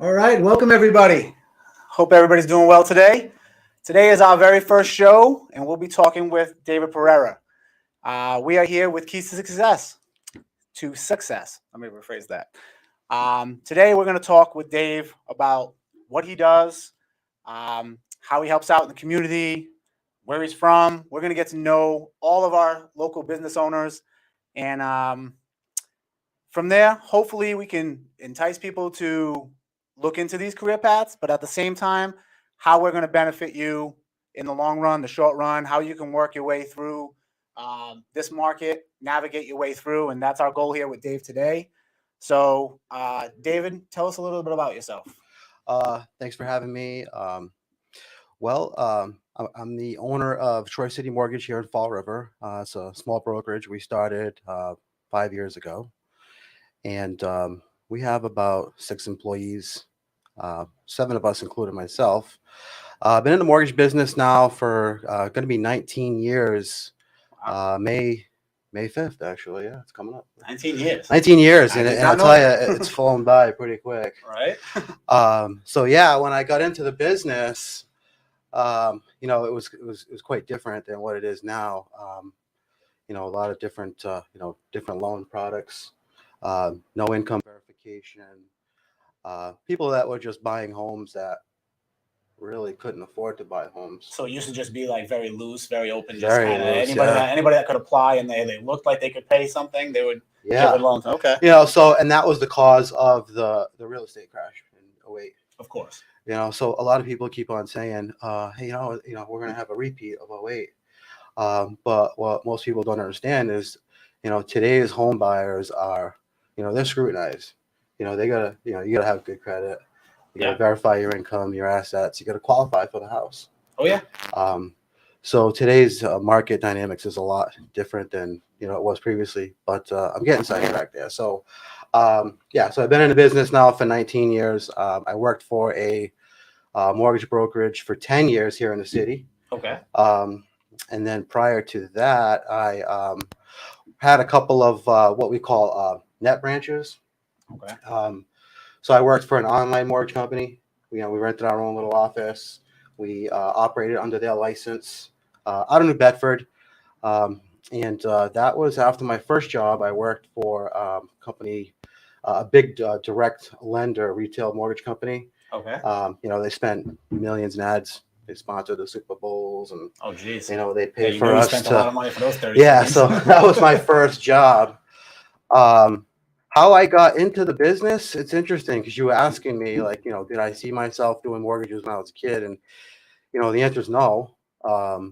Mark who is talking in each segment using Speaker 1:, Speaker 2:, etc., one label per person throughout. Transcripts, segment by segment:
Speaker 1: All right, welcome everybody. Hope everybody's doing well today. Today is our very first show, and we'll be talking with David Pereira. We are here with Keys to Success. Let me rephrase that. Today, we're going to talk with Dave about what he does, how he helps out in the community, where he's from. We're going to get to know all of our local business owners, and from there, hopefully, we can entice people to look into these career paths, but at the same time, how we're going to benefit you in the long run, the short run, how you can work your way through this market, navigate your way through. And that's our goal here with Dave today. So, David, tell us a little bit about yourself.
Speaker 2: Thanks for having me. I'm the owner of Troy City Mortgage here in Fall River. It's a small brokerage. We started 5 years ago, and we have about 6 employees, 7 of us, including myself. I've been in the mortgage business now for going to be 19 years. May 5th, actually. Yeah, it's coming up.
Speaker 1: 19 years.
Speaker 2: 19 years, and I'll tell you, it's flown by pretty quick.
Speaker 1: Right.
Speaker 2: So yeah, when I got into the business, it was quite different than what it is now. A lot of different loan products, no income verification, people that were just buying homes that really couldn't afford to buy homes.
Speaker 1: So it used to just be like very loose, very open.
Speaker 2: Very loose,
Speaker 1: anybody that could apply and they looked like they could pay something, they would give loans. Okay.
Speaker 2: And that was the cause of the real estate crash in 2008.
Speaker 1: Of course.
Speaker 2: So a lot of people keep on saying, hey, we're going to have a repeat of 2008. But what most people don't understand is, today's home buyers are, they're scrutinized. You gotta have good credit. You gotta verify your income, your assets. You gotta qualify for the house.
Speaker 1: Oh yeah.
Speaker 2: So today's market dynamics is a lot different than it was previously. But I'm getting sidetracked there. So so I've been in the business now for 19 years. I worked for a mortgage brokerage for 10 years here in the city.
Speaker 1: Okay.
Speaker 2: And then prior to that, I had a couple of what we call net branches.
Speaker 1: Okay.
Speaker 2: So I worked for an online mortgage company. We rented our own little office. We operated under their license out of New Bedford. And that was after my first job. I worked for a company, a big direct lender retail mortgage company.
Speaker 1: Okay.
Speaker 2: They spent millions in ads. They sponsored the Super Bowls, and
Speaker 1: oh geez,
Speaker 2: they paid for us
Speaker 1: spent a lot of money for those 30
Speaker 2: seconds. So that was my first job. How I got into the business, it's interesting because you were asking me, did I see myself doing mortgages when I was a kid? And, the answer is no. I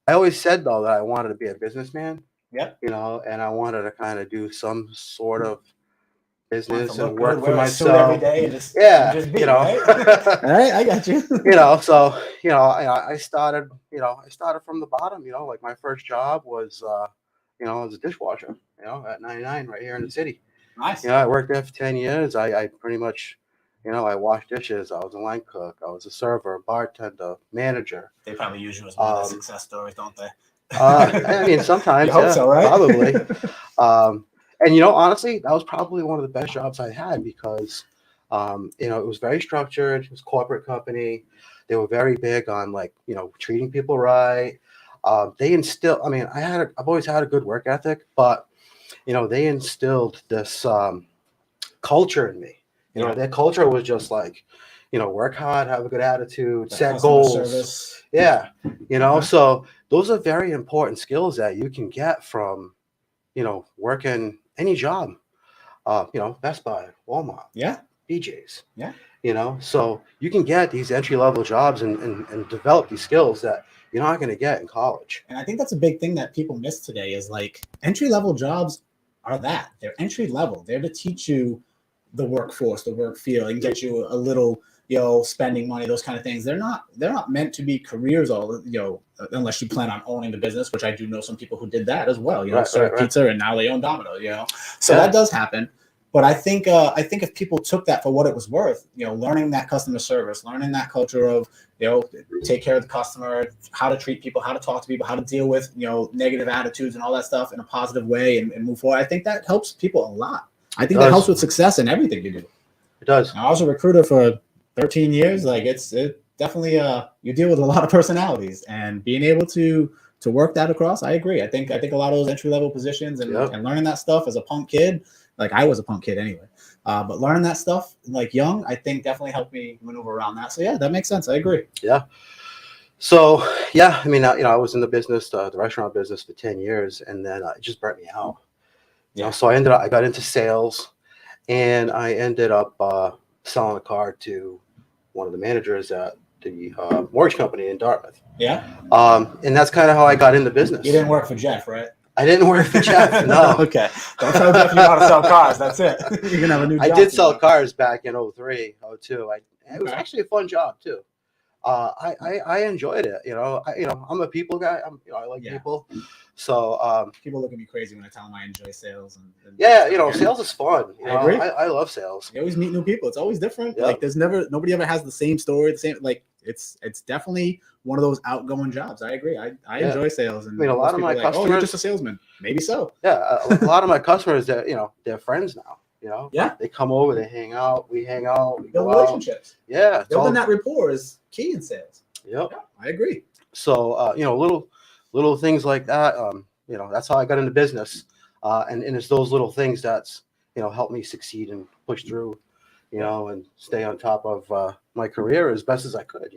Speaker 2: always said, though, that I wanted to be a businessman.
Speaker 1: Yeah.
Speaker 2: And I wanted to kind of do some sort of business and
Speaker 1: work
Speaker 2: for myself
Speaker 1: every day and just be, right? All right, I got you.
Speaker 2: I started from the bottom. My first job was, as a dishwasher, at 99 right here in the city.
Speaker 1: Nice.
Speaker 2: I worked there for 10 years. I pretty much, I washed dishes. I was a line cook. I was a server, bartender, manager.
Speaker 1: They probably use you as one of the success stories, don't they?
Speaker 2: Sometimes.
Speaker 1: You hope so, right?
Speaker 2: Probably. And honestly, that was probably one of the best jobs I had because, it was very structured. It was a corporate company. They were very big on treating people right. They instill. I've always had a good work ethic, but they instilled this culture in me. Their culture was just work hard, have a good attitude, set goals.
Speaker 1: Service.
Speaker 2: Yeah, so those are very important skills that you can get from, working any job. Best Buy, Walmart, BJ's.
Speaker 1: Yeah.
Speaker 2: So you can get these entry-level jobs and develop these skills that you're not going to get in college.
Speaker 1: And I think that's a big thing that people miss today is entry-level jobs are that. They're entry-level. They're to teach you the workforce, the work field, and get you a little, spending money, those kind of things. They're not meant to be careers unless you plan on owning the business, which I do know some people who did that as well, serve pizza and now they own Domino's, So that does happen. But I think if people took that for what it was worth, learning that customer service, learning that culture of, take care of the customer, how to treat people, how to talk to people, how to deal with, negative attitudes and all that stuff in a positive way and move forward. I think that helps people a lot. I think that helps with success in everything you do.
Speaker 2: It does.
Speaker 1: I was a recruiter for 13 years. Like it definitely you deal with a lot of personalities, and being able to work that across, I agree. I think a lot of those entry level positions and learning that stuff as a punk kid, like I was a punk kid anyway. But learning that stuff like young, I think definitely helped me maneuver around that. So yeah, that makes sense. I agree.
Speaker 2: Yeah. So yeah, I mean, I was in the business, the restaurant business for 10 years, and then it just burnt me out. You know, so I got into sales, and I ended up selling a car to one of the managers at the mortgage company in Dartmouth.
Speaker 1: Yeah.
Speaker 2: And that's kind of how I got into business.
Speaker 1: You didn't work for Jeff, right?
Speaker 2: I didn't work for Jeff. No.
Speaker 1: Okay. Don't tell Jeff you know how to sell cars. That's it. You're gonna have a new job.
Speaker 2: I did sell cars back in 03, 02. It was actually a fun job too. I enjoyed it. You know, I'm a people guy. I like people. So
Speaker 1: people look at me crazy when I tell them I enjoy sales. And
Speaker 2: sales is fun.
Speaker 1: I agree.
Speaker 2: I love sales.
Speaker 1: You always meet new people. It's always different.
Speaker 2: Yep.
Speaker 1: Like nobody ever has the same story. The same it's definitely one of those outgoing jobs. I agree. I enjoy sales. And
Speaker 2: I mean, a lot of my customers.
Speaker 1: Oh, you're just a salesman. Maybe so.
Speaker 2: Yeah, a lot of my customers, they're friends now. You know.
Speaker 1: Yeah.
Speaker 2: They come over. They hang out. We hang out. We
Speaker 1: build
Speaker 2: go
Speaker 1: relationships.
Speaker 2: Out. Yeah.
Speaker 1: Building that rapport is key in sales.
Speaker 2: Yep.
Speaker 1: Yeah, I agree.
Speaker 2: So little things like that. That's how I got into business. And it's those little things that's helped me succeed and push through. And stay on top of my career as best as I could,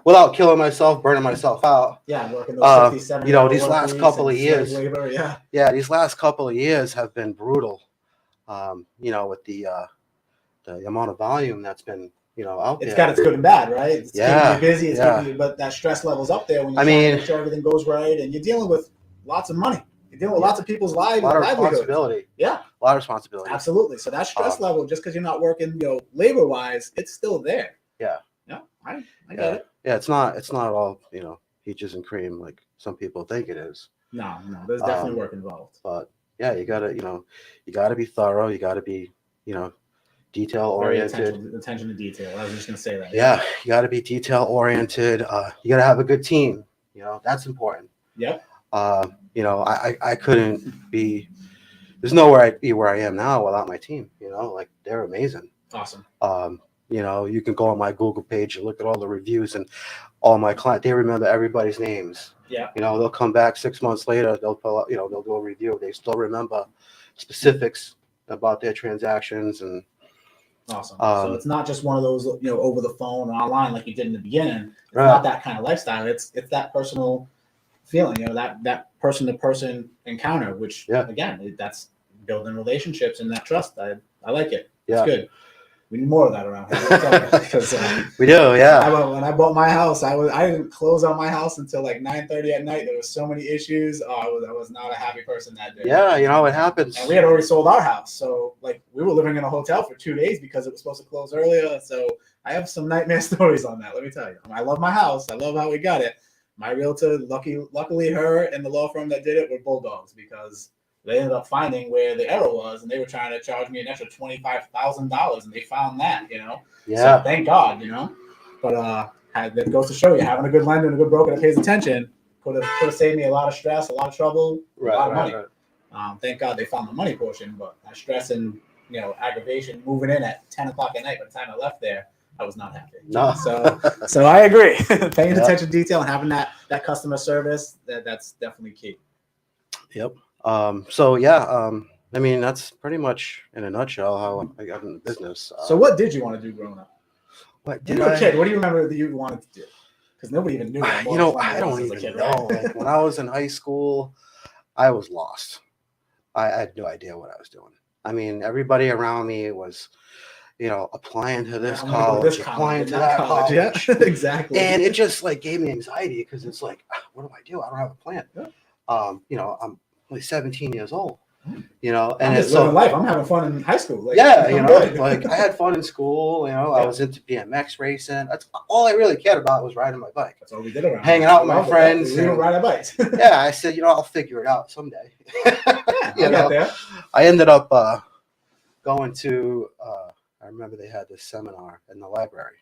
Speaker 2: without killing myself, burning myself out.
Speaker 1: Yeah, working those 60, 70
Speaker 2: these last couple of years.
Speaker 1: Labor,
Speaker 2: these last couple of years have been brutal. With the amount of volume that's been, out there.
Speaker 1: It's got its good and bad, right? It's keeping you busy, keeping you, but that stress level's up there when you're trying to make sure everything goes right, and you're dealing with lots of money. You're dealing with lots of people's lives.
Speaker 2: A lot of responsibility.
Speaker 1: Yeah.
Speaker 2: A lot of responsibility.
Speaker 1: Absolutely. So that stress level, just because you're not working, labor-wise, it's still there.
Speaker 2: Yeah.
Speaker 1: Yeah. I get it.
Speaker 2: Yeah, it's not all, peaches and cream like some people think it is.
Speaker 1: No, there's definitely work involved.
Speaker 2: But yeah, you gotta be thorough. You gotta be, detail oriented.
Speaker 1: Attention to detail. I was just gonna say that.
Speaker 2: Yeah, you gotta be detail oriented. You gotta have a good team. That's important.
Speaker 1: Yep.
Speaker 2: I couldn't be. There's nowhere I'd be where I am now without my team. They're amazing.
Speaker 1: Awesome.
Speaker 2: You can go on my Google page and look at all the reviews and all my clients. They remember everybody's names.
Speaker 1: Yeah.
Speaker 2: They'll come back 6 months later. They'll pull up, they'll do a review. They still remember specifics about their transactions and.
Speaker 1: Awesome. So it's not just one of those, over the phone or online like you did in the beginning. It's
Speaker 2: right.
Speaker 1: Not that kind of lifestyle. It's that personal feeling, that person to person encounter, which again, that's building relationships and that trust. I like it. It's good. We need more of that around here. Because,
Speaker 2: we do, yeah.
Speaker 1: When I bought my house, I didn't close on my house until like 9:30 at night. There was so many issues. I was not a happy person that day.
Speaker 2: Yeah, it happens.
Speaker 1: And we had already sold our house, so like we were living in a hotel for 2 days because it was supposed to close earlier. So I have some nightmare stories on that. Let me tell you. I love my house. I love how we got it. My realtor, luckily her and the law firm that did it were bulldogs because they ended up finding where the error was, and they were trying to charge me an extra $25,000, and they found that, Yeah. So thank God, But that goes to show you, having a good lender and a good broker that pays attention could have saved me a lot of stress, a lot of trouble, a lot of money. Right. Thank God they found the money portion, but that stress and aggravation moving in at 10 o'clock at night by the time I left there, I was not happy. No. So I agree. Paying attention to detail and having that customer service, that's definitely key.
Speaker 2: Yep. That's pretty much in a nutshell how I got into business.
Speaker 1: So what did you want to do growing up?
Speaker 2: What
Speaker 1: did you were a kid? What do you remember that you wanted to do? Because nobody even knew.
Speaker 2: I don't even know. Right? When I was in high school, I was lost. I had no idea what I was doing. I mean, everybody around me was, applying to this college, applying to that college.
Speaker 1: Yeah, exactly.
Speaker 2: And it just gave me anxiety because it's like, what do I do? I don't have a plan. Yeah. I'm only 17 years old, and
Speaker 1: it's living life. I'm having fun in high school.
Speaker 2: I had fun in school. I was into BMX racing. That's all I really cared about was riding my bike.
Speaker 1: That's all we did around.
Speaker 2: Hanging out with my friends.
Speaker 1: We don't ride our bikes.
Speaker 2: Yeah, I said, I'll figure it out someday.
Speaker 1: There.
Speaker 2: I ended up going to. I remember they had this seminar in the library,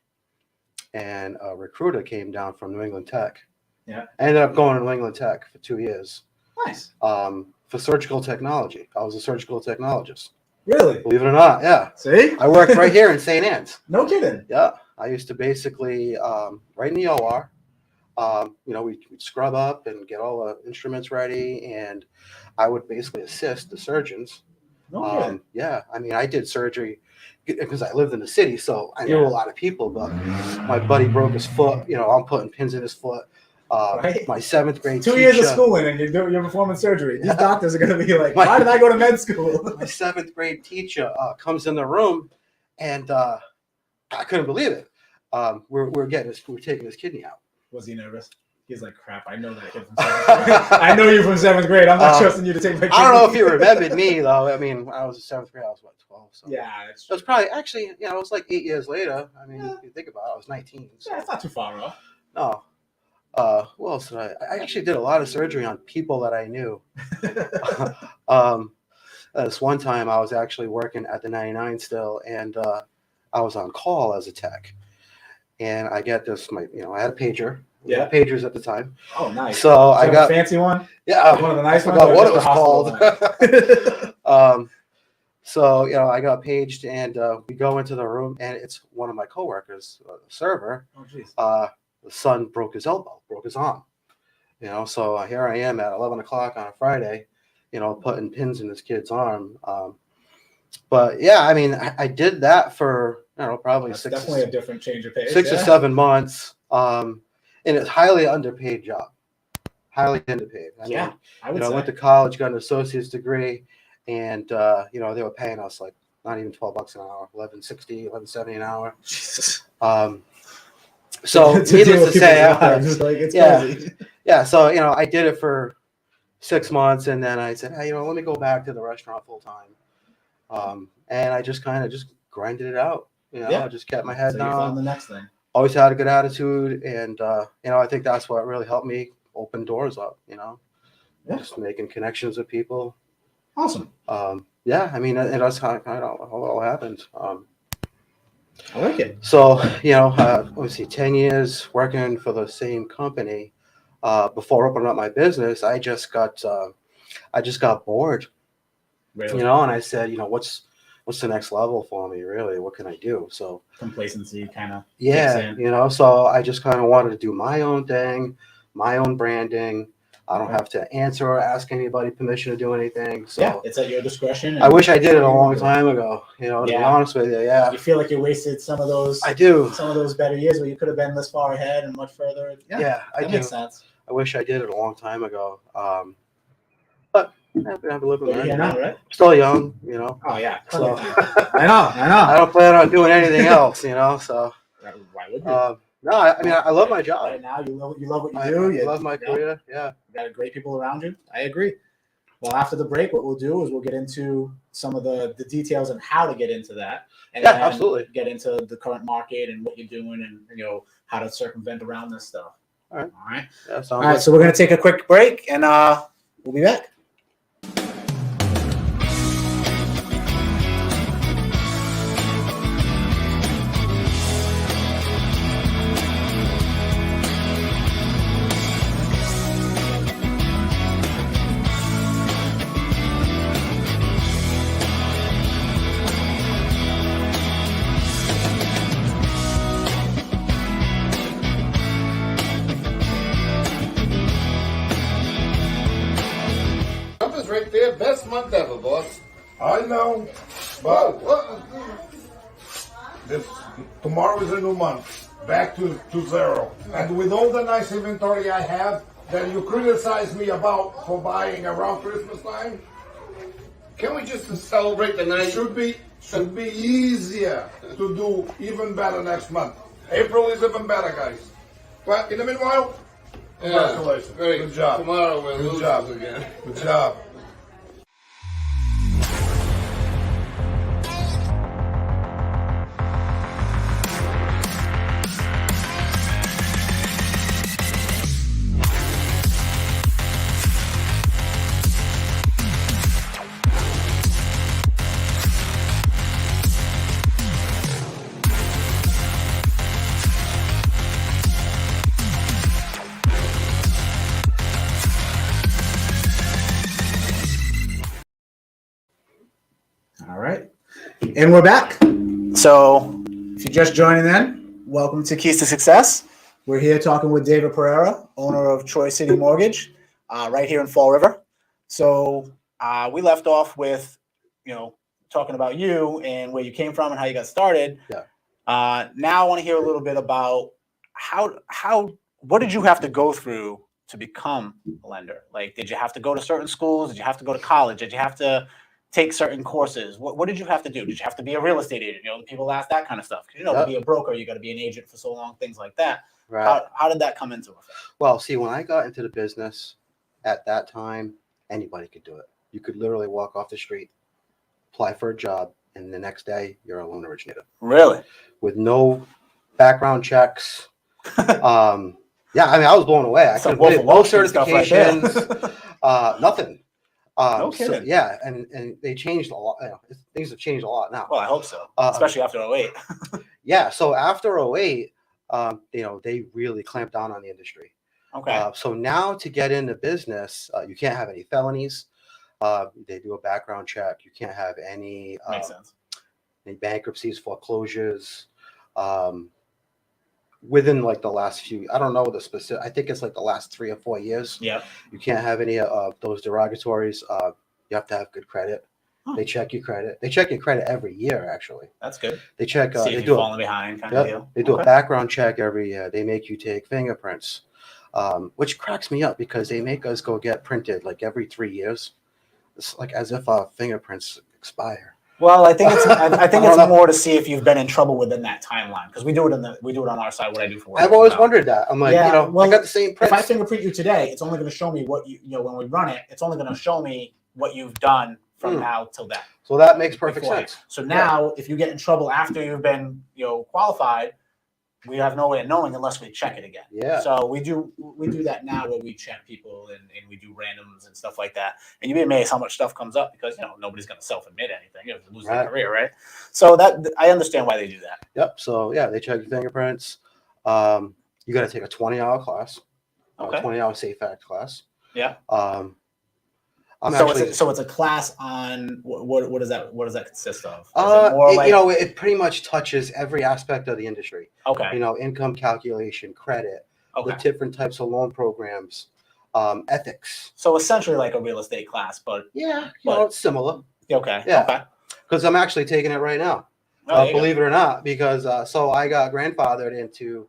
Speaker 2: and a recruiter came down from New England Tech.
Speaker 1: Yeah,
Speaker 2: I ended up going to New England Tech for 2 years.
Speaker 1: Nice.
Speaker 2: For surgical technology. I was a surgical technologist.
Speaker 1: Really?
Speaker 2: Believe it or not, yeah.
Speaker 1: See?
Speaker 2: I worked right here in St. Anne's.
Speaker 1: No kidding.
Speaker 2: Yeah, I used to basically right in the OR. We'd scrub up and get all the instruments ready, and I would basically assist the surgeons.
Speaker 1: No kidding.
Speaker 2: Yeah, I mean, I did surgery because I lived in the city, so I knew a lot of people. But my buddy broke his foot. I'm putting pins in his foot.
Speaker 1: Right.
Speaker 2: My 7th grade
Speaker 1: 2 years of schooling and you're performing surgery. These doctors are going to be like, why did I go to med school?
Speaker 2: My 7th grade teacher comes in the room, and I couldn't believe it. We're taking his kidney out.
Speaker 1: Was he nervous? He's like, crap, I know that kid from 7th grade. I know you from 7th grade. I'm not trusting you to take my kidney.
Speaker 2: I don't know if he remembered me, though. I mean, when I was in 7th grade, I was, 12? So.
Speaker 1: Yeah.
Speaker 2: It was probably, actually, it was like 8 years later. I mean, if you think about it, I was 19. So.
Speaker 1: Yeah, it's not too far off.
Speaker 2: No. What else did I actually did a lot of surgery on people that I knew. This one time I was actually working at the 99 still, and I was on call as a tech. And I get this, I had a pager. We had pagers at the time.
Speaker 1: Oh, nice.
Speaker 2: So I got
Speaker 1: a fancy one.
Speaker 2: Yeah,
Speaker 1: one of the nice
Speaker 2: I
Speaker 1: ones.
Speaker 2: forgot what it was called. So I got paged, and we go into the room, and it's one of my coworkers, a server.
Speaker 1: Oh, jeez.
Speaker 2: The son broke his elbow, broke his arm. So here I am at 11 o'clock on a Friday, putting pins in this kid's arm. But yeah, I mean, I did that for probably
Speaker 1: That's definitely a different change of pace.
Speaker 2: 6 or 7 months. And it's highly underpaid job. Highly underpaid. I mean,
Speaker 1: I would say.
Speaker 2: Went to college, got an associate's degree, and they were paying us like not even $12 an hour, $11.60, $11.70 an hour.
Speaker 1: Jesus.
Speaker 2: So needless to say, so I did it for 6 months, and then I said, hey, let me go back to the restaurant full time. And I just kind of grinded it out. I just kept my head down.
Speaker 1: You found the next thing.
Speaker 2: Always had a good attitude, and I think that's what really helped me open doors up. Just making connections with people.
Speaker 1: Awesome.
Speaker 2: Yeah, I mean, that's kind of how it all happened.
Speaker 1: I like it.
Speaker 2: So, let's see, 10 years working for the same company. Before opening up my business, I just got bored.
Speaker 1: Really?
Speaker 2: And I said, what's the next level for me, really? What can I do? So
Speaker 1: complacency kind of.
Speaker 2: Yeah, so I just kind of wanted to do my own thing, my own branding. I don't have to answer or ask anybody permission to do anything. So
Speaker 1: it's at your discretion.
Speaker 2: I wish I did it a long time ago. To be honest with you,
Speaker 1: You feel like you wasted some of those.
Speaker 2: I do.
Speaker 1: Some of those better years where you could have been this far ahead and much further.
Speaker 2: Yeah, I do.
Speaker 1: Makes sense.
Speaker 2: I wish I did it a long time ago. But I'm living life.
Speaker 1: You're not, right?
Speaker 2: Still young,
Speaker 1: Oh yeah.
Speaker 2: So
Speaker 1: I know.
Speaker 2: I don't plan on doing anything else, So
Speaker 1: why would you?
Speaker 2: No, I mean, I love my job.
Speaker 1: Right now, you love what you do.
Speaker 2: I love my career. Yeah.
Speaker 1: You got great people around you. I agree. Well, after the break, what we'll do is we'll get into some of the details and how to get into that. And then
Speaker 2: absolutely.
Speaker 1: Get into the current market and what you're doing and how to circumvent around this stuff.
Speaker 2: All right.
Speaker 1: All right.
Speaker 2: Yeah,
Speaker 1: all right. So we're going to take a quick break and we'll be back.
Speaker 3: Right there, best month ever, boss.
Speaker 4: I know, but tomorrow is a new month, back to zero. And with all the nice inventory I have that you criticize me about for buying around Christmas time,
Speaker 3: Can we just celebrate the night?
Speaker 4: should be easier to do even better next month. April is even better, guys. But in the meanwhile, congratulations.
Speaker 3: Great.
Speaker 4: Good job.
Speaker 3: Tomorrow we'll
Speaker 4: Good
Speaker 3: lose
Speaker 4: job.
Speaker 3: again.
Speaker 4: Good job.
Speaker 1: And we're back. So, if you're just joining in, welcome to Keys to Success. We're here talking with David Pereira, owner of Troy City Mortgage, right here in Fall River. So, we left off with, talking about you and where you came from and how you got started.
Speaker 2: Yeah.
Speaker 1: Now I want to hear a little bit about what did you have to go through to become a lender? Like, did you have to go to certain schools? Did you have to go to college? Did you have to take certain courses? What did you have to do? Did you have to be a real estate agent? People ask that kind of stuff. To be a broker, you got to be an agent for so long, things like that.
Speaker 2: Right.
Speaker 1: How did that come into effect?
Speaker 2: Well, see, when I got into the business at that time, anybody could do it. You could literally walk off the street, apply for a job, and the next day you're a loan originator.
Speaker 1: Really?
Speaker 2: With no background checks. Yeah, I mean, I was blown away. I couldn't believe no certifications, nothing.
Speaker 1: No kidding.
Speaker 2: So, yeah, and they changed a lot. Things have changed a lot now.
Speaker 1: Well, I hope so, especially after 08.
Speaker 2: Yeah, so after 08, they really clamped down on the industry.
Speaker 1: Okay.
Speaker 2: So now to get into business, you can't have any felonies. They do a background check. You can't have any
Speaker 1: Makes sense.
Speaker 2: Any bankruptcies, foreclosures. Within like the last few, I don't know the specific. I think it's like the last 3 or 4 years.
Speaker 1: Yeah.
Speaker 2: You can't have any of those derogatories. You have to have good credit.
Speaker 1: Huh.
Speaker 2: They check your credit. They check your credit every year. Actually,
Speaker 1: That's good.
Speaker 2: they check.
Speaker 1: See
Speaker 2: They
Speaker 1: if
Speaker 2: do
Speaker 1: you're falling behind, kind of deal.
Speaker 2: They do
Speaker 1: Okay.
Speaker 2: a background check every year. They make you take fingerprints, which cracks me up because they make us go get printed like every 3 years. It's like as if our fingerprints expire.
Speaker 1: Well, I think it's I think
Speaker 2: I
Speaker 1: it's
Speaker 2: don't know.
Speaker 1: more to see if you've been in trouble within that timeline, because we do it on our side. What I do for work.
Speaker 2: I've always
Speaker 1: now.
Speaker 2: wondered that. I'm like,
Speaker 1: Yeah,
Speaker 2: I
Speaker 1: well,
Speaker 2: got the same
Speaker 1: If I
Speaker 2: prints.
Speaker 1: fingerprint you today, it's only going to show me what when we run it. It's only going to show me what you've done from now till then.
Speaker 2: So that makes perfect
Speaker 1: beforehand.
Speaker 2: sense.
Speaker 1: So now, if you get in trouble after you've been qualified, we have no way of knowing unless we check it again.
Speaker 2: Yeah.
Speaker 1: So we do that now where we check people and we do randoms and stuff like that. And you'd be amazed how much stuff comes up because nobody's going to self-admit anything. You're losing their career, right? So that I understand why they do that.
Speaker 2: Yep. So yeah, they check your fingerprints. You got to take a 20-hour class,
Speaker 1: Okay.
Speaker 2: 20-hour Safe Act class.
Speaker 1: Yeah.
Speaker 2: So
Speaker 1: it's a class on what does that consist of? Is it more
Speaker 2: it pretty much touches every aspect of the industry.
Speaker 1: Okay.
Speaker 2: Income calculation, credit,
Speaker 1: Okay.
Speaker 2: the different types of loan programs, ethics.
Speaker 1: So essentially like a real estate class, but
Speaker 2: Yeah,
Speaker 1: But-
Speaker 2: it's similar.
Speaker 1: okay.
Speaker 2: Yeah.
Speaker 1: Okay.
Speaker 2: Because I'm actually taking it right now.
Speaker 1: Oh, there you go.
Speaker 2: Believe it or not, because so I got grandfathered into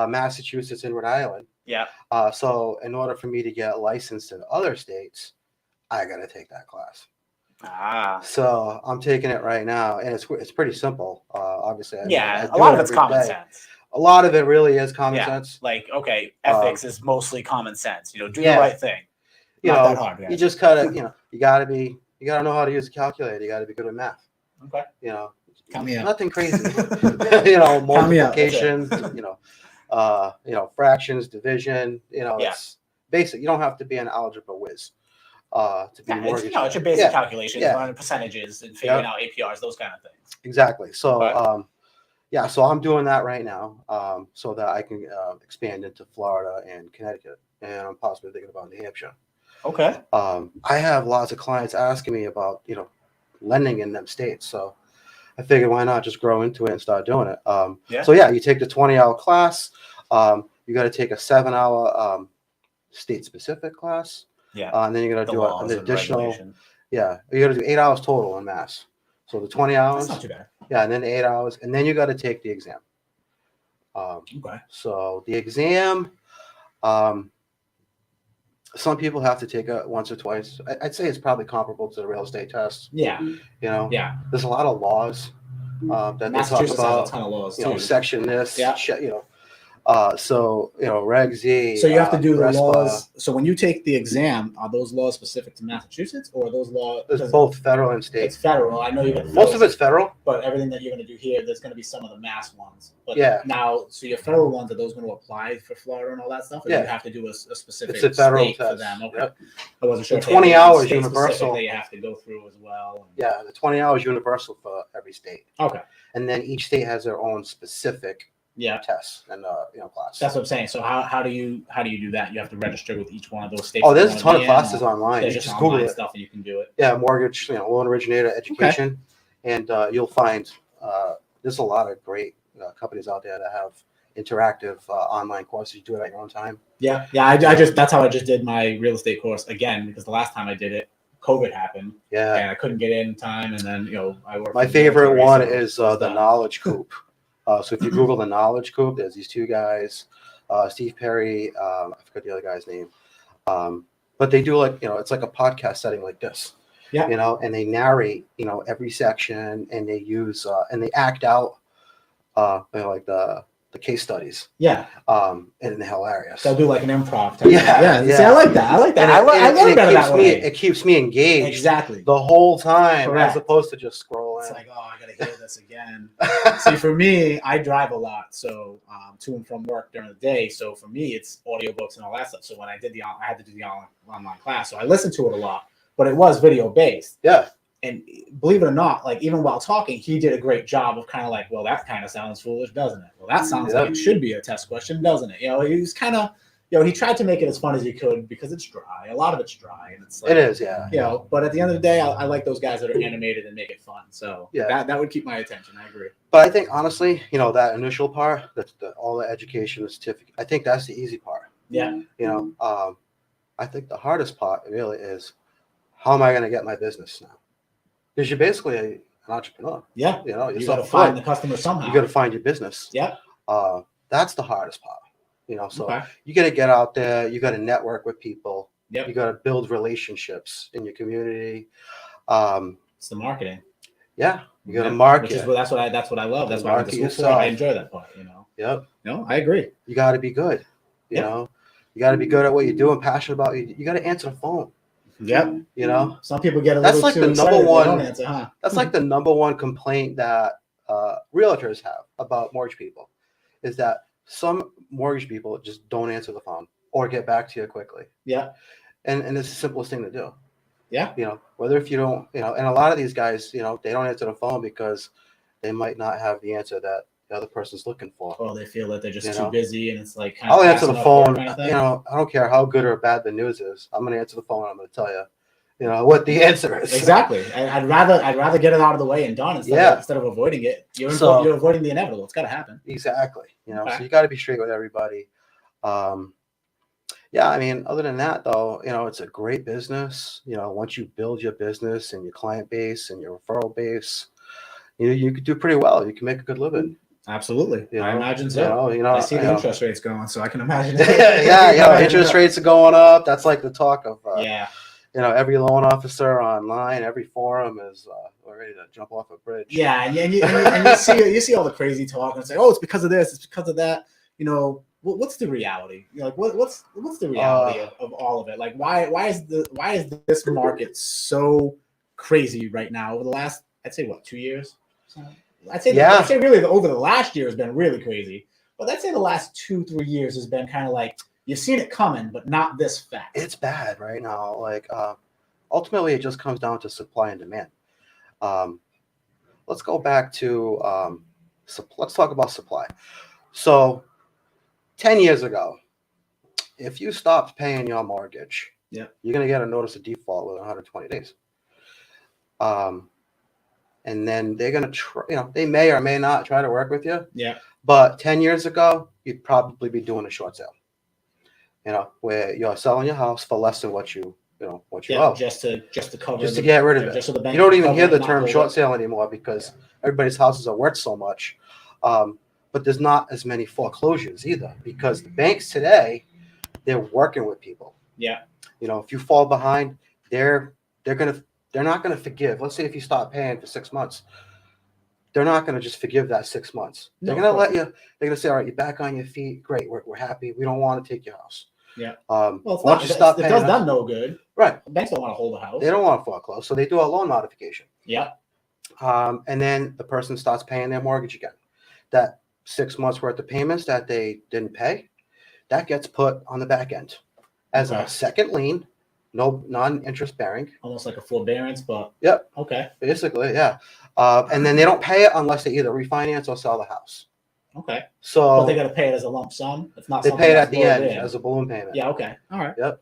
Speaker 2: Massachusetts and Rhode Island.
Speaker 1: Yeah.
Speaker 2: So in order for me to get licensed in other states, I got to take that class.
Speaker 1: Ah.
Speaker 2: So I'm taking it right now, and it's pretty simple. Obviously, I
Speaker 1: Yeah.
Speaker 2: do
Speaker 1: A lot
Speaker 2: it
Speaker 1: of it's
Speaker 2: every
Speaker 1: common
Speaker 2: day.
Speaker 1: sense.
Speaker 2: A lot of it really is common
Speaker 1: Yeah.
Speaker 2: sense.
Speaker 1: Like, okay, ethics is mostly common sense. Do
Speaker 2: Yeah.
Speaker 1: the right thing.
Speaker 2: You
Speaker 1: Not
Speaker 2: know,
Speaker 1: that hard.
Speaker 2: you just gotta, you gotta know how to use a calculator. You gotta be good at math.
Speaker 1: Okay. Count me out.
Speaker 2: Nothing crazy.
Speaker 1: me out,
Speaker 2: Multiplication. Fractions, division.
Speaker 1: Yeah.
Speaker 2: It's basic. You don't have to be an algebra whiz to be a mortgage.
Speaker 1: It's your basic
Speaker 2: Yeah.
Speaker 1: calculations,
Speaker 2: Yeah.
Speaker 1: running percentages and figuring out APRs, those kind of things.
Speaker 2: Exactly. So,
Speaker 1: Right.
Speaker 2: so I'm doing that right now, so that I can expand into Florida and Connecticut, and I'm possibly thinking about New Hampshire.
Speaker 1: Okay.
Speaker 2: I have lots of clients asking me about, lending in them states. So I figured why not just grow into it and start doing it.
Speaker 1: Yeah.
Speaker 2: So yeah, you take the 20-hour class. You got to take a 7-hour state-specific class.
Speaker 1: Yeah.
Speaker 2: And then you're going to
Speaker 1: The
Speaker 2: do
Speaker 1: laws
Speaker 2: an
Speaker 1: and
Speaker 2: additional.
Speaker 1: regulation.
Speaker 2: Yeah, you got to do 8 hours total in Mass. So the 20 hours.
Speaker 1: That's not too bad.
Speaker 2: Yeah, and then 8 hours, and then you got to take the exam.
Speaker 1: Okay.
Speaker 2: So the exam, some people have to take it once or twice. I'd say it's probably comparable to the real estate test.
Speaker 1: Yeah. Yeah.
Speaker 2: There's a lot of laws that they talk
Speaker 1: Massachusetts
Speaker 2: about.
Speaker 1: has a ton of laws too.
Speaker 2: Section this,
Speaker 1: Yeah.
Speaker 2: Reg Z.
Speaker 1: So you have to do the
Speaker 2: RESPA.
Speaker 1: laws. So when you take the exam, are those laws specific to Massachusetts, or are those laws?
Speaker 2: There's both federal and state.
Speaker 1: It's federal. I know you got
Speaker 2: Most of it's federal.
Speaker 1: but everything that you're going to do here, there's going to be some of the Mass ones. But
Speaker 2: Yeah.
Speaker 1: now, so your federal ones, are those going to apply for Florida and all that stuff, or do
Speaker 2: Yeah.
Speaker 1: you have to do a specific
Speaker 2: It's a federal
Speaker 1: state for
Speaker 2: test.
Speaker 1: them? Okay.
Speaker 2: Yep.
Speaker 1: I wasn't sure.
Speaker 2: The
Speaker 1: if they
Speaker 2: 20
Speaker 1: had
Speaker 2: hours
Speaker 1: state
Speaker 2: universal.
Speaker 1: specific that you have to go through as well.
Speaker 2: Yeah, the 20 hours universal for every state,
Speaker 1: Okay.
Speaker 2: and then each state has their own specific
Speaker 1: Yeah.
Speaker 2: tests and class.
Speaker 1: That's what I'm saying. So how do you do that? You have to register with each one of those states.
Speaker 2: Oh,
Speaker 1: you
Speaker 2: there's a
Speaker 1: wanna
Speaker 2: ton
Speaker 1: be
Speaker 2: of
Speaker 1: in,
Speaker 2: classes
Speaker 1: or
Speaker 2: online. You
Speaker 1: There's
Speaker 2: just
Speaker 1: just
Speaker 2: Google
Speaker 1: online
Speaker 2: it.
Speaker 1: stuff and you can do it.
Speaker 2: Yeah, mortgage, loan originator education, and you'll find there's a lot of great companies out there that have interactive online courses. You do it at your own time.
Speaker 1: Yeah. I just that's how I just did my real estate course again, because the last time I did it, COVID happened.
Speaker 2: Yeah.
Speaker 1: And I couldn't get in time, and then I worked.
Speaker 2: My
Speaker 1: for the
Speaker 2: favorite
Speaker 1: military,
Speaker 2: one
Speaker 1: so
Speaker 2: is
Speaker 1: it's
Speaker 2: the
Speaker 1: done.
Speaker 2: Knowledge Coop. So if you Google the Knowledge Coop, there's these two guys, Steve Perry. I forgot the other guy's name. But they do it's like a podcast setting like this.
Speaker 1: Yeah.
Speaker 2: And they narrate, every section, and they use and they act out like the case studies.
Speaker 1: Yeah.
Speaker 2: And they're hilarious.
Speaker 1: They'll do like an improv type.
Speaker 2: Yeah.
Speaker 1: See, I like that. I learned better that way.
Speaker 2: It keeps me engaged
Speaker 1: Exactly.
Speaker 2: the whole time,
Speaker 1: Correct.
Speaker 2: as opposed to just scrolling.
Speaker 1: It's like, oh, I gotta hear this again. See, for me, I drive a lot, so to and from work during the day. So for me, it's audiobooks and all that stuff. So when I had to do the online class, so I listened to it a lot, but it was video based.
Speaker 2: Yeah.
Speaker 1: And believe it or not, like even while talking, he did a great job of kind of like, well, that kind of sounds foolish, doesn't it? Well, that sounds like it should be a test question, doesn't it? He was kind of, he tried to make it as fun as he could, because it's dry. A lot of it's dry, and it's like,
Speaker 2: It is, yeah.
Speaker 1: But at the end of the day, I like those guys that are animated and make it fun. So
Speaker 2: Yeah.
Speaker 1: that would keep my attention. I agree.
Speaker 2: But I think honestly, that initial part, that's all the education, the certificate. I think that's the easy part.
Speaker 1: Yeah.
Speaker 2: I think the hardest part really is, how am I going to get my business now? Because you're basically an entrepreneur.
Speaker 1: Yeah.
Speaker 2: You
Speaker 1: You got to find the customer somehow.
Speaker 2: You got to find your business.
Speaker 1: Yeah.
Speaker 2: That's the hardest part. So
Speaker 1: Okay.
Speaker 2: you got to get out there. You got to network with people.
Speaker 1: Yep.
Speaker 2: You got to build relationships in your community.
Speaker 1: It's the marketing.
Speaker 2: Yeah. You got to market.
Speaker 1: That's what I love. That's what I went to school for.
Speaker 2: yourself.
Speaker 1: I enjoy that part.
Speaker 2: Yep.
Speaker 1: No, I agree.
Speaker 2: You got to be good. You know, you got to be good at what you do and passionate about. You got to answer the phone.
Speaker 1: Yep.
Speaker 2: Some
Speaker 1: people get a
Speaker 2: that's
Speaker 1: little
Speaker 2: like
Speaker 1: too
Speaker 2: the
Speaker 1: excited
Speaker 2: number one.
Speaker 1: They don't answer, huh?
Speaker 2: That's like the number one complaint that realtors have about mortgage people, is that some mortgage people just don't answer the phone or get back to you quickly.
Speaker 1: Yeah.
Speaker 2: And it's the simplest thing to do.
Speaker 1: Yeah.
Speaker 2: Whether if you don't, and a lot of these guys, they don't answer the phone because they might not have the answer that the other person's looking for.
Speaker 1: Or they feel that they're just too busy, and it's like
Speaker 2: I'll answer the phone.
Speaker 1: Kind of thing.
Speaker 2: I don't care how good or bad the news is. I'm going to answer the phone. And I'm going to tell you, what the answer is.
Speaker 1: Exactly. I'd rather get it out of the way and done instead of avoiding it. You're avoiding the inevitable. It's got to happen.
Speaker 2: Exactly.
Speaker 1: Okay.
Speaker 2: So you got to be straight with everybody. Other than that, though, it's a great business. Once you build your business and your client base and your referral base, you could do pretty well. You can make a good living.
Speaker 1: Absolutely. I imagine so. I see the interest rates going, so I can imagine.
Speaker 2: Interest rates are going up. That's like the talk of every loan officer online, every forum is ready to jump off a bridge.
Speaker 1: Yeah, and you see all the crazy talk and say, oh, it's because of this, it's because of that. What's the reality? What's the reality of all of it? Like, why is this market so crazy right now over the last, I'd say 2 years? I'd say really over the last year has been really crazy, but I'd say the last 2-3 years has been kind of like, you've seen it coming, but not this fast.
Speaker 2: It's bad right now. Like, ultimately, it just comes down to supply and demand. Let's go back to let's talk about supply. So, 10 years ago, if you stopped paying your mortgage, you're going to get a notice of default within 120 days. And then they're going to they may or may not try to work with you.
Speaker 1: Yeah.
Speaker 2: But 10 years ago, you'd probably be doing a short sale. Where you're selling your house for less than what you owe.
Speaker 1: Just to cover.
Speaker 2: Just to get rid of it.
Speaker 1: Just so the bank
Speaker 2: you don't even hear the
Speaker 1: not
Speaker 2: term
Speaker 1: hold
Speaker 2: short
Speaker 1: it.
Speaker 2: sale anymore because everybody's houses are worth so much. But there's not as many foreclosures either, because the banks today, they're working with people.
Speaker 1: Yeah.
Speaker 2: If you fall behind, they're not gonna forgive. Let's say if you stop paying for 6 months, they're not gonna just forgive that 6 months. They're gonna let you. They're gonna say, all right, you're back on your feet. Great, we're happy. We don't want to take your house.
Speaker 1: Yeah.
Speaker 2: Once you stop paying,
Speaker 1: it does them no good.
Speaker 2: Right.
Speaker 1: Banks don't want to hold the house.
Speaker 2: They don't want to foreclose, so they do a loan modification.
Speaker 1: Yeah.
Speaker 2: And then the person starts paying their mortgage again. That 6 months worth of payments that they didn't pay, that gets put on the back end as a second lien, no non-interest bearing.
Speaker 1: Almost like a forbearance, but
Speaker 2: yep.
Speaker 1: Okay.
Speaker 2: Basically, yeah. And then they don't pay it unless they either refinance or sell the house.
Speaker 1: Okay.
Speaker 2: So
Speaker 1: but they got to pay it as a lump sum. It's not.
Speaker 2: They pay it at the end as a balloon payment.
Speaker 1: Yeah. Okay. All right.
Speaker 2: Yep.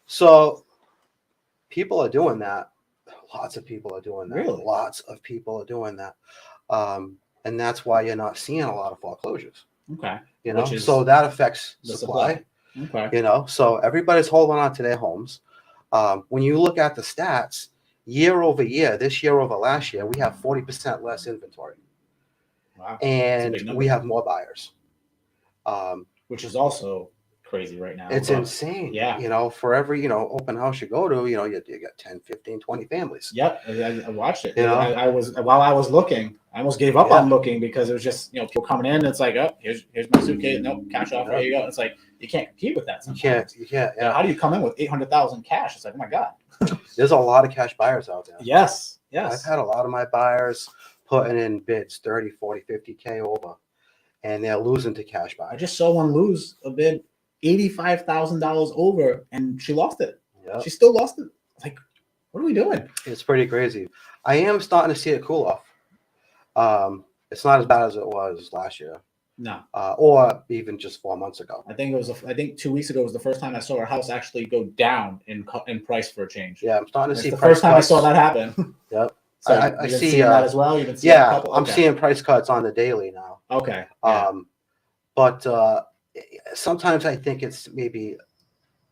Speaker 2: So people are doing that. Lots of people are doing that.
Speaker 1: Really?
Speaker 2: Lots of people are doing that. And that's why you're not seeing a lot of foreclosures.
Speaker 1: Okay.
Speaker 2: You know,
Speaker 1: Which is
Speaker 2: so that affects
Speaker 1: the
Speaker 2: supply.
Speaker 1: Okay.
Speaker 2: You know, so everybody's holding on to their homes. When you look at the stats, year over year, this year over last year, we have 40% less inventory,
Speaker 1: Wow.
Speaker 2: and we have more buyers.
Speaker 1: Which is also crazy right now.
Speaker 2: It's insane.
Speaker 1: Yeah.
Speaker 2: You know, for every, you know, open house you go to, you know, you got 10, 15, 20 families.
Speaker 1: Yep. I watched it.
Speaker 2: You know?
Speaker 1: While I was looking, I almost gave up on looking because it was just, you know, people coming in. And it's like, oh, here's my suitcase. Nope, cash offer. There you go. It's like, you can't compete with that sometimes.
Speaker 2: You can't.
Speaker 1: Yeah. How do you come in with 800,000 cash? It's like, oh my God.
Speaker 2: There's a lot of cash buyers out there.
Speaker 1: Yes.
Speaker 2: I've had a lot of my buyers putting in bids 30, 40, 50K over, and they're losing to cash buyers.
Speaker 1: I just saw one lose a bid $85,000 over, and she lost it.
Speaker 2: Yep.
Speaker 1: She still lost it. Like, what are we doing?
Speaker 2: It's pretty crazy. I am starting to see it cool off. It's not as bad as it was last year.
Speaker 1: No.
Speaker 2: Or even just 4 months ago.
Speaker 1: I think 2 weeks ago was the first time I saw our house actually go down in price for a change.
Speaker 2: Yeah, I'm starting to see
Speaker 1: the
Speaker 2: price
Speaker 1: first time
Speaker 2: cuts.
Speaker 1: I saw that happen.
Speaker 2: Yep.
Speaker 1: So
Speaker 2: I
Speaker 1: you've
Speaker 2: see
Speaker 1: seen that as well. You've been seeing a couple?
Speaker 2: I'm
Speaker 1: Okay.
Speaker 2: seeing price cuts on the daily now.
Speaker 1: Okay. Yeah.
Speaker 2: But sometimes I think it's maybe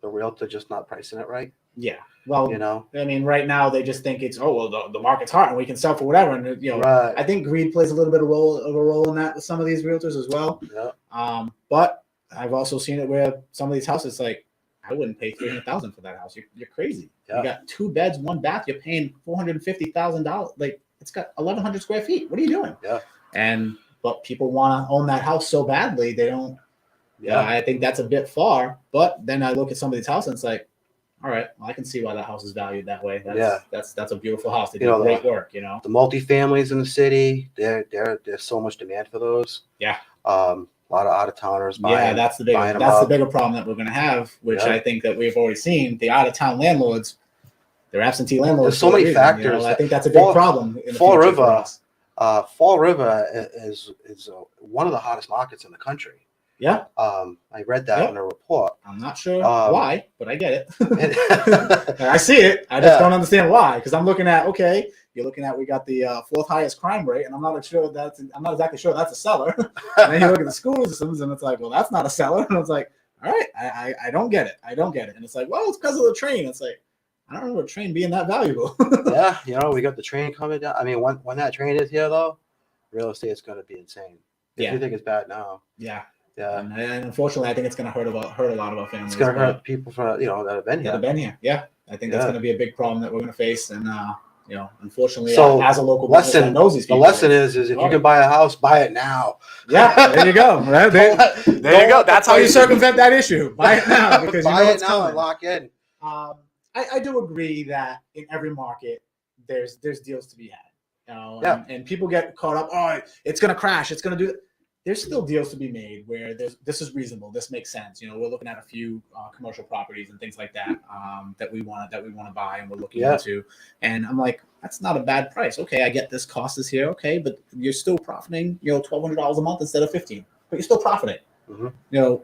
Speaker 2: the realtor just not pricing it right.
Speaker 1: Yeah. Well,
Speaker 2: You know,
Speaker 1: I mean, right now they just think it's the market's hot and we can sell for whatever, and you know,
Speaker 2: right?
Speaker 1: I think greed plays a little bit of a role in that with some of these realtors as well.
Speaker 2: Yeah.
Speaker 1: But I've also seen it where some of these houses, like, I wouldn't pay $300,000 for that house. You're crazy.
Speaker 2: Yeah.
Speaker 1: You got 2 beds, 1 bath. You're paying $450,000. Like, it's got 1,100 square feet. What are you doing?
Speaker 2: Yeah.
Speaker 1: But people want to own that house so badly they don't.
Speaker 2: Yeah.
Speaker 1: I think that's a bit far. But then I look at some of these houses and it's like, all right, well, I can see why that house is valued that way. That's a beautiful house. They do great work, you know.
Speaker 2: The multifamilies in the city, there's so much demand for those.
Speaker 1: Yeah.
Speaker 2: A lot of out of towners buying.
Speaker 1: Yeah, that's the bigger problem that we're going to have, which I think that we've already seen. The out of town landlords, they're absentee landlords.
Speaker 2: There's so many factors.
Speaker 1: You know? I think that's a big problem. In the
Speaker 2: Fall
Speaker 1: future
Speaker 2: River,
Speaker 1: for us.
Speaker 2: Fall River is one of the hottest markets in the country.
Speaker 1: Yeah.
Speaker 2: I read that in a report.
Speaker 1: I'm not sure why, but I get it.
Speaker 2: And-
Speaker 1: I see it. I just don't understand why. Because I'm looking at, you're looking at, we got the 4th highest crime rate, and I'm not exactly sure that's a seller. And then you look at the school systems, and it's like, well, that's not a seller. And it's like, all right, I don't get it. And it's like, well, it's because of the train. It's like, I don't remember a train being that valuable.
Speaker 2: Yeah, you know, we got the train coming down. I mean, when that train is here, though, real estate is going to be insane. If you think it's bad now.
Speaker 1: Yeah.
Speaker 2: Yeah.
Speaker 1: And unfortunately, I think it's going to hurt a lot of our families.
Speaker 2: It's going to hurt people from that have been here.
Speaker 1: Yeah. I think that's going to be a big problem that we're going to face. And, unfortunately,
Speaker 2: so
Speaker 1: as a local business that knows these people.
Speaker 2: The lesson is if you can buy a house, buy it now.
Speaker 1: Yeah, there you go. Right? There you go. That's how you circumvent that issue. Buy it now because
Speaker 2: buy it now
Speaker 1: coming.
Speaker 2: and lock in.
Speaker 1: I do agree that in every market there's deals to be had. And people get caught up. Oh, it's going to crash. It's going to do. There's still deals to be made where this is reasonable. This makes sense. You know, we're looking at a few commercial properties and things like that that we want to buy and we're looking into. And I'm like, that's not a bad price. Okay, I get this cost is here. Okay, but you're still profiting, $1,200 a month instead of $1,500. But you're still profiting.
Speaker 2: Mm-hmm.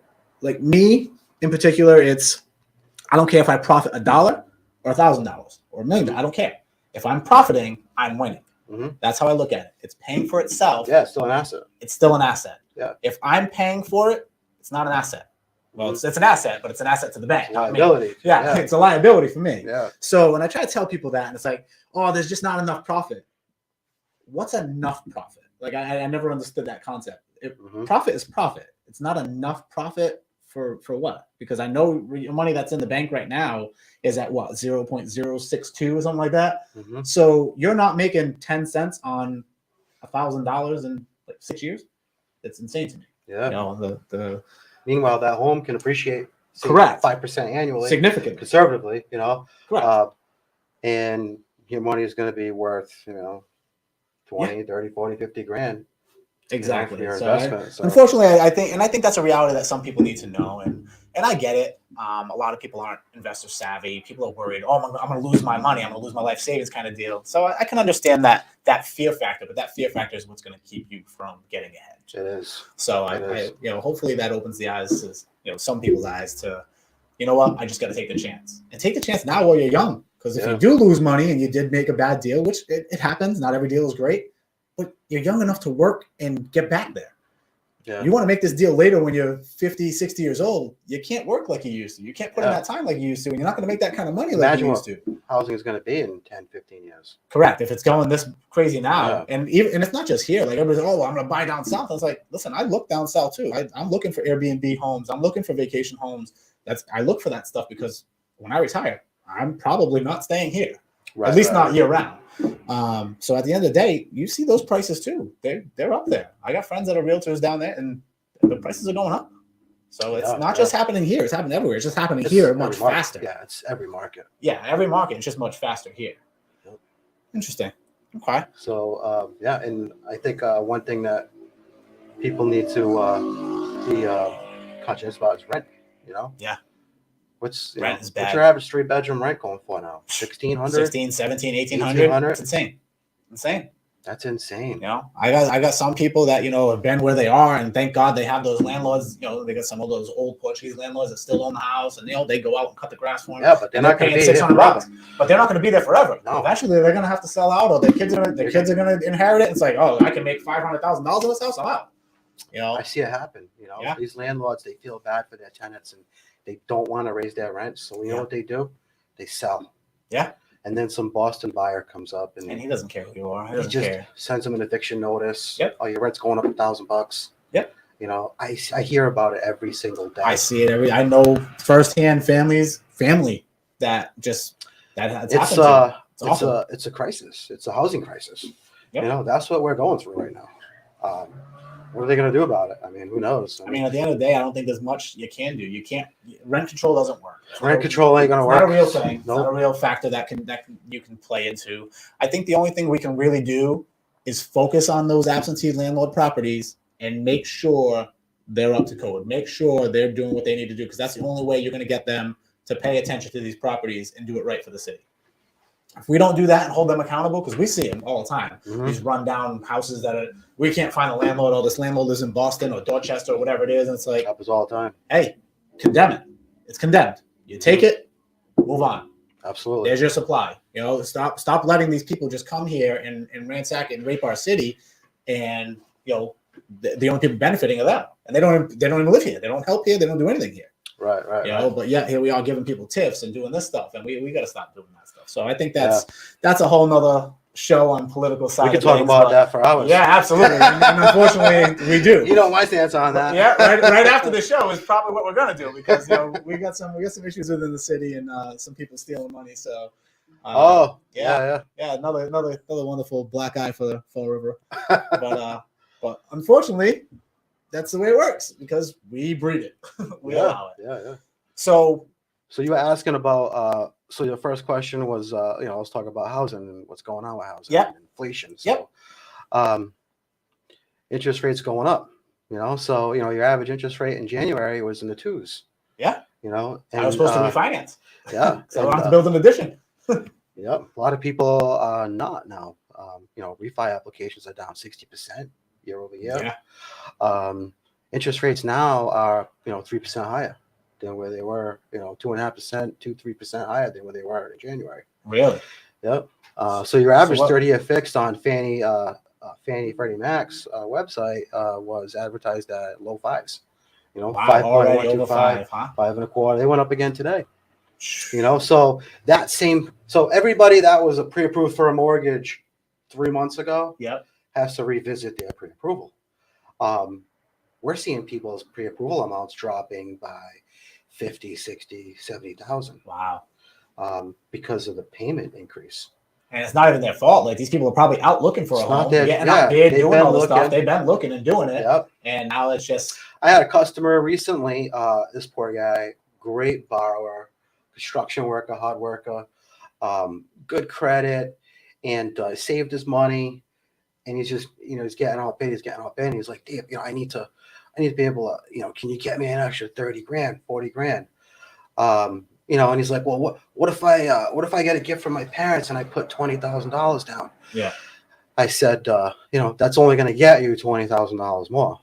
Speaker 1: Like me in particular, I don't care if I profit $1 or $1,000 or $1 million. I don't care. If I'm profiting, I'm winning.
Speaker 2: Mm-hmm.
Speaker 1: That's how I look at it. It's paying for itself.
Speaker 2: Yeah, it's still an asset.
Speaker 1: It's still an asset.
Speaker 2: Yeah.
Speaker 1: If I'm paying for it, it's not an asset. Well, it's an asset, but it's an asset to the bank.
Speaker 2: Liability.
Speaker 1: Yeah, it's a liability for me.
Speaker 2: Yeah.
Speaker 1: So when I try to tell people that, and it's like, oh, there's just not enough profit. What's enough profit? Like I never understood that concept. Profit is profit. It's not enough profit for what? Because I know your money that's in the bank right now is at what, 0.062 or something like that.
Speaker 2: Mm-hmm.
Speaker 1: So you're not making 10 cents on $1,000 in like 6 years. It's insane to me.
Speaker 2: Yeah.
Speaker 1: The
Speaker 2: Meanwhile, that home can appreciate
Speaker 1: correct
Speaker 2: 5% annually,
Speaker 1: significantly,
Speaker 2: conservatively.
Speaker 1: Correct.
Speaker 2: And your money is going to be worth 20, 30, 40, 50 grand.
Speaker 1: Exactly.
Speaker 2: For your
Speaker 1: So
Speaker 2: investment.
Speaker 1: unfortunately, I think that's a reality that some people need to know, and I get it. A lot of people aren't investor savvy. People are worried. Oh, I'm going to lose my money. I'm going to lose my life savings kind of deal. So I can understand that fear factor, but that fear factor is what's going to keep you from getting ahead.
Speaker 2: It is.
Speaker 1: So I hopefully that opens the eyes, some people's eyes to, you know what, I just got to take the chance and take the chance now while you're young. Because if you do lose money and you did make a bad deal, which it happens, not every deal is great, but you're young enough to work and get back there.
Speaker 2: Yeah.
Speaker 1: You want to make this deal later when you're 50, 60 years old. You can't work like you used to. You can't put in that time like you used to, and you're not going to make that kind of money like you used to.
Speaker 2: Housing is going to be in 10, 15 years.
Speaker 1: Correct. If it's going this crazy now, and it's not just here. Like everybody's, I'm going to buy down south. I was like, listen, I look down south too. I'm looking for Airbnb homes. I'm looking for vacation homes. I look for that stuff because when I retire, I'm probably not staying here, at least not year round. So at the end of the day, you see those prices too. They're up there. I got friends that are realtors down there, and the prices are going up. So it's not just happening here; it's happening everywhere. It's just happening here much faster.
Speaker 2: Yeah, it's every market.
Speaker 1: Yeah, every market. It's just much faster here. Yep. Interesting. Okay.
Speaker 2: So and I think one thing that people need to be conscious about is rent.
Speaker 1: Yeah.
Speaker 2: What's
Speaker 1: rent is bad.
Speaker 2: What's your average 3-bedroom rent going for now? 1,600?
Speaker 1: 16, 17, 1,800. It's insane. That's insane. I got some people that have been where they are, and thank God they have those landlords. They got some of those old Portuguese landlords that still own the house, and they go out and cut the grass for them.
Speaker 2: Yeah, but they're not going to be there forever.
Speaker 1: But they're not going to be there forever.
Speaker 2: No.
Speaker 1: Eventually, they're going to have to sell out, or their kids are going to inherit it. It's like, I can make $500,000 in this house. I'm out.
Speaker 2: I see it happen. These landlords, they feel bad for their tenants, and they don't want to raise their rent. So you know what they do? They sell. Yeah. And then some Boston buyer comes up, and
Speaker 1: he doesn't care who you are.
Speaker 2: He just sends them an eviction notice.
Speaker 1: Yep.
Speaker 2: Oh, your rent's going up $1,000. Yep. I hear about it every single day.
Speaker 1: I see it I know firsthand family that happened to.
Speaker 2: It's a crisis. It's a housing crisis. Yep. That's what we're going through right now. What are they going to do about it? I mean, who knows?
Speaker 1: I mean, at the end of the day, I don't think there's much you can do. You can't. Rent control doesn't work.
Speaker 2: Rent control ain't going to work.
Speaker 1: Not a real thing. It's not a real factor that you can play into. I think the only thing we can really do is focus on those absentee landlord properties and make sure they're up to code. Make sure they're doing what they need to do, because that's the only way you're going to get them to pay attention to these properties and do it right for the city. If we don't do that and hold them accountable, because we see them all the time, these rundown houses we can't find a landlord. Oh, this landlord lives in Boston or Dorchester or whatever it is. And it's like,
Speaker 2: happens all the time.
Speaker 1: Hey, condemn it. It's condemned. You take it, move on.
Speaker 2: Absolutely.
Speaker 1: There's your supply. Stop letting these people just come here and ransack and rape our city. And the only people benefiting are them. And they don't even live here. They don't help here. They don't do anything here.
Speaker 2: Right.
Speaker 1: But here we are giving people tips and doing this stuff, and we got to stop doing that stuff. So I think that's a whole nother show on political side.
Speaker 2: We could talk about that for hours.
Speaker 1: Yeah, absolutely. and unfortunately, we do.
Speaker 2: You know my stance on that.
Speaker 1: Yeah, right after the show is probably what we're gonna do, because we got some issues within the city and some people stealing money. So. Another wonderful black eye for the Fall River, but unfortunately, that's the way it works, because we breed it. We allow it.
Speaker 2: Yeah.
Speaker 1: So
Speaker 2: you were asking about. So your first question was, let's talk about housing and what's going on with housing.
Speaker 1: Yep.
Speaker 2: And inflation. So, interest rates going up. So your average interest rate in January was in the 2s.
Speaker 1: Yeah.
Speaker 2: And
Speaker 1: I was supposed to refinance.
Speaker 2: Yeah.
Speaker 1: So I don't have to build an addition.
Speaker 2: Yep. A lot of people are not now. Refi applications are down 60% year over year. Yeah. Interest rates now are 3% higher than where they were. 2.5%, 2-3% higher than where they were in January.
Speaker 1: Really?
Speaker 2: Yep. So your average 30-year fixed on Fannie Freddie Mac's website was advertised at low 5s. 5.125, 5.25. They went up again today. So everybody that was pre-approved for a mortgage 3 months ago, has to revisit their pre-approval. We're seeing people's pre-approval amounts dropping by 50, 60, 70,000.
Speaker 1: Wow.
Speaker 2: Because of the payment increase.
Speaker 1: And it's not even their fault. Like, these people are probably out looking for a home, getting out there, doing all this stuff. They've been looking and doing it.
Speaker 2: Yep.
Speaker 1: And now it's just.
Speaker 2: I had a customer recently. This poor guy, great borrower, construction worker, hard worker, good credit, and saved his money. And he's just, he's getting all paid. He's like, Dave, I need to be able to, can you get me an extra 30 grand, 40 grand? And he's like, well, what if I get a gift from my parents and I put $20,000 down? Yeah. I said, that's only going to get you $20,000 more.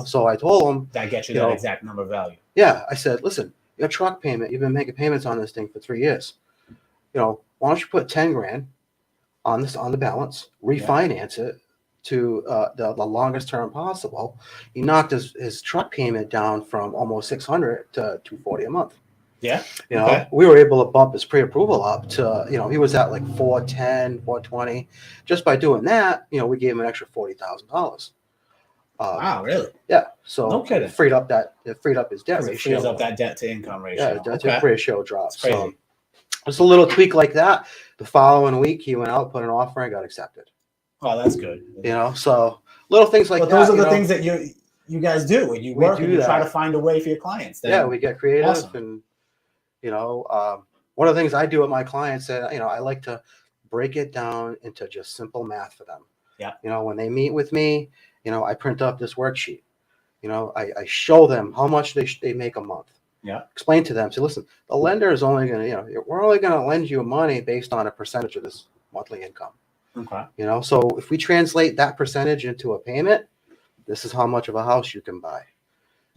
Speaker 2: So I told him
Speaker 1: that gets you that exact number of value.
Speaker 2: Yeah. I said, listen, your truck payment, you've been making payments on this thing for 3 years. why don't you put 10 grand on the balance, refinance it to the longest term possible. He knocked his truck payment down from almost 600 to 240 a month.
Speaker 1: Yeah.
Speaker 2: You know, we were able to bump his pre-approval up to, you know, he was at like 410, 420. Just by doing that, you know, we gave him an extra $40,000.
Speaker 1: Wow, really?
Speaker 2: Yeah. So
Speaker 1: No kidding.
Speaker 2: it freed up his debt
Speaker 1: It
Speaker 2: ratio.
Speaker 1: frees up that debt to income ratio.
Speaker 2: Yeah, debt to ratio drops.
Speaker 1: It's crazy.
Speaker 2: So just a little tweak like that. The following week, he went out, put an offer, and got accepted.
Speaker 1: Oh, that's good.
Speaker 2: You know, so little things like
Speaker 1: but
Speaker 2: that.
Speaker 1: Those are the things that you guys do. And you work and you try to find a way for your clients.
Speaker 2: Yeah, we get creative.
Speaker 1: Awesome.
Speaker 2: And, you know, one of the things I do with my clients, that, you know, I like to break it down into just simple math for them.
Speaker 1: Yeah.
Speaker 2: You know, when they meet with me, you know, I print up this worksheet. You know, I show them how much they make a month.
Speaker 1: Yeah.
Speaker 2: Explain to them. Say, listen, the lender is only going to, you know, we're only going to lend you money based on a percentage of this monthly income.
Speaker 1: Okay.
Speaker 2: You know, so if we translate that percentage into a payment, this is how much of a house you can buy.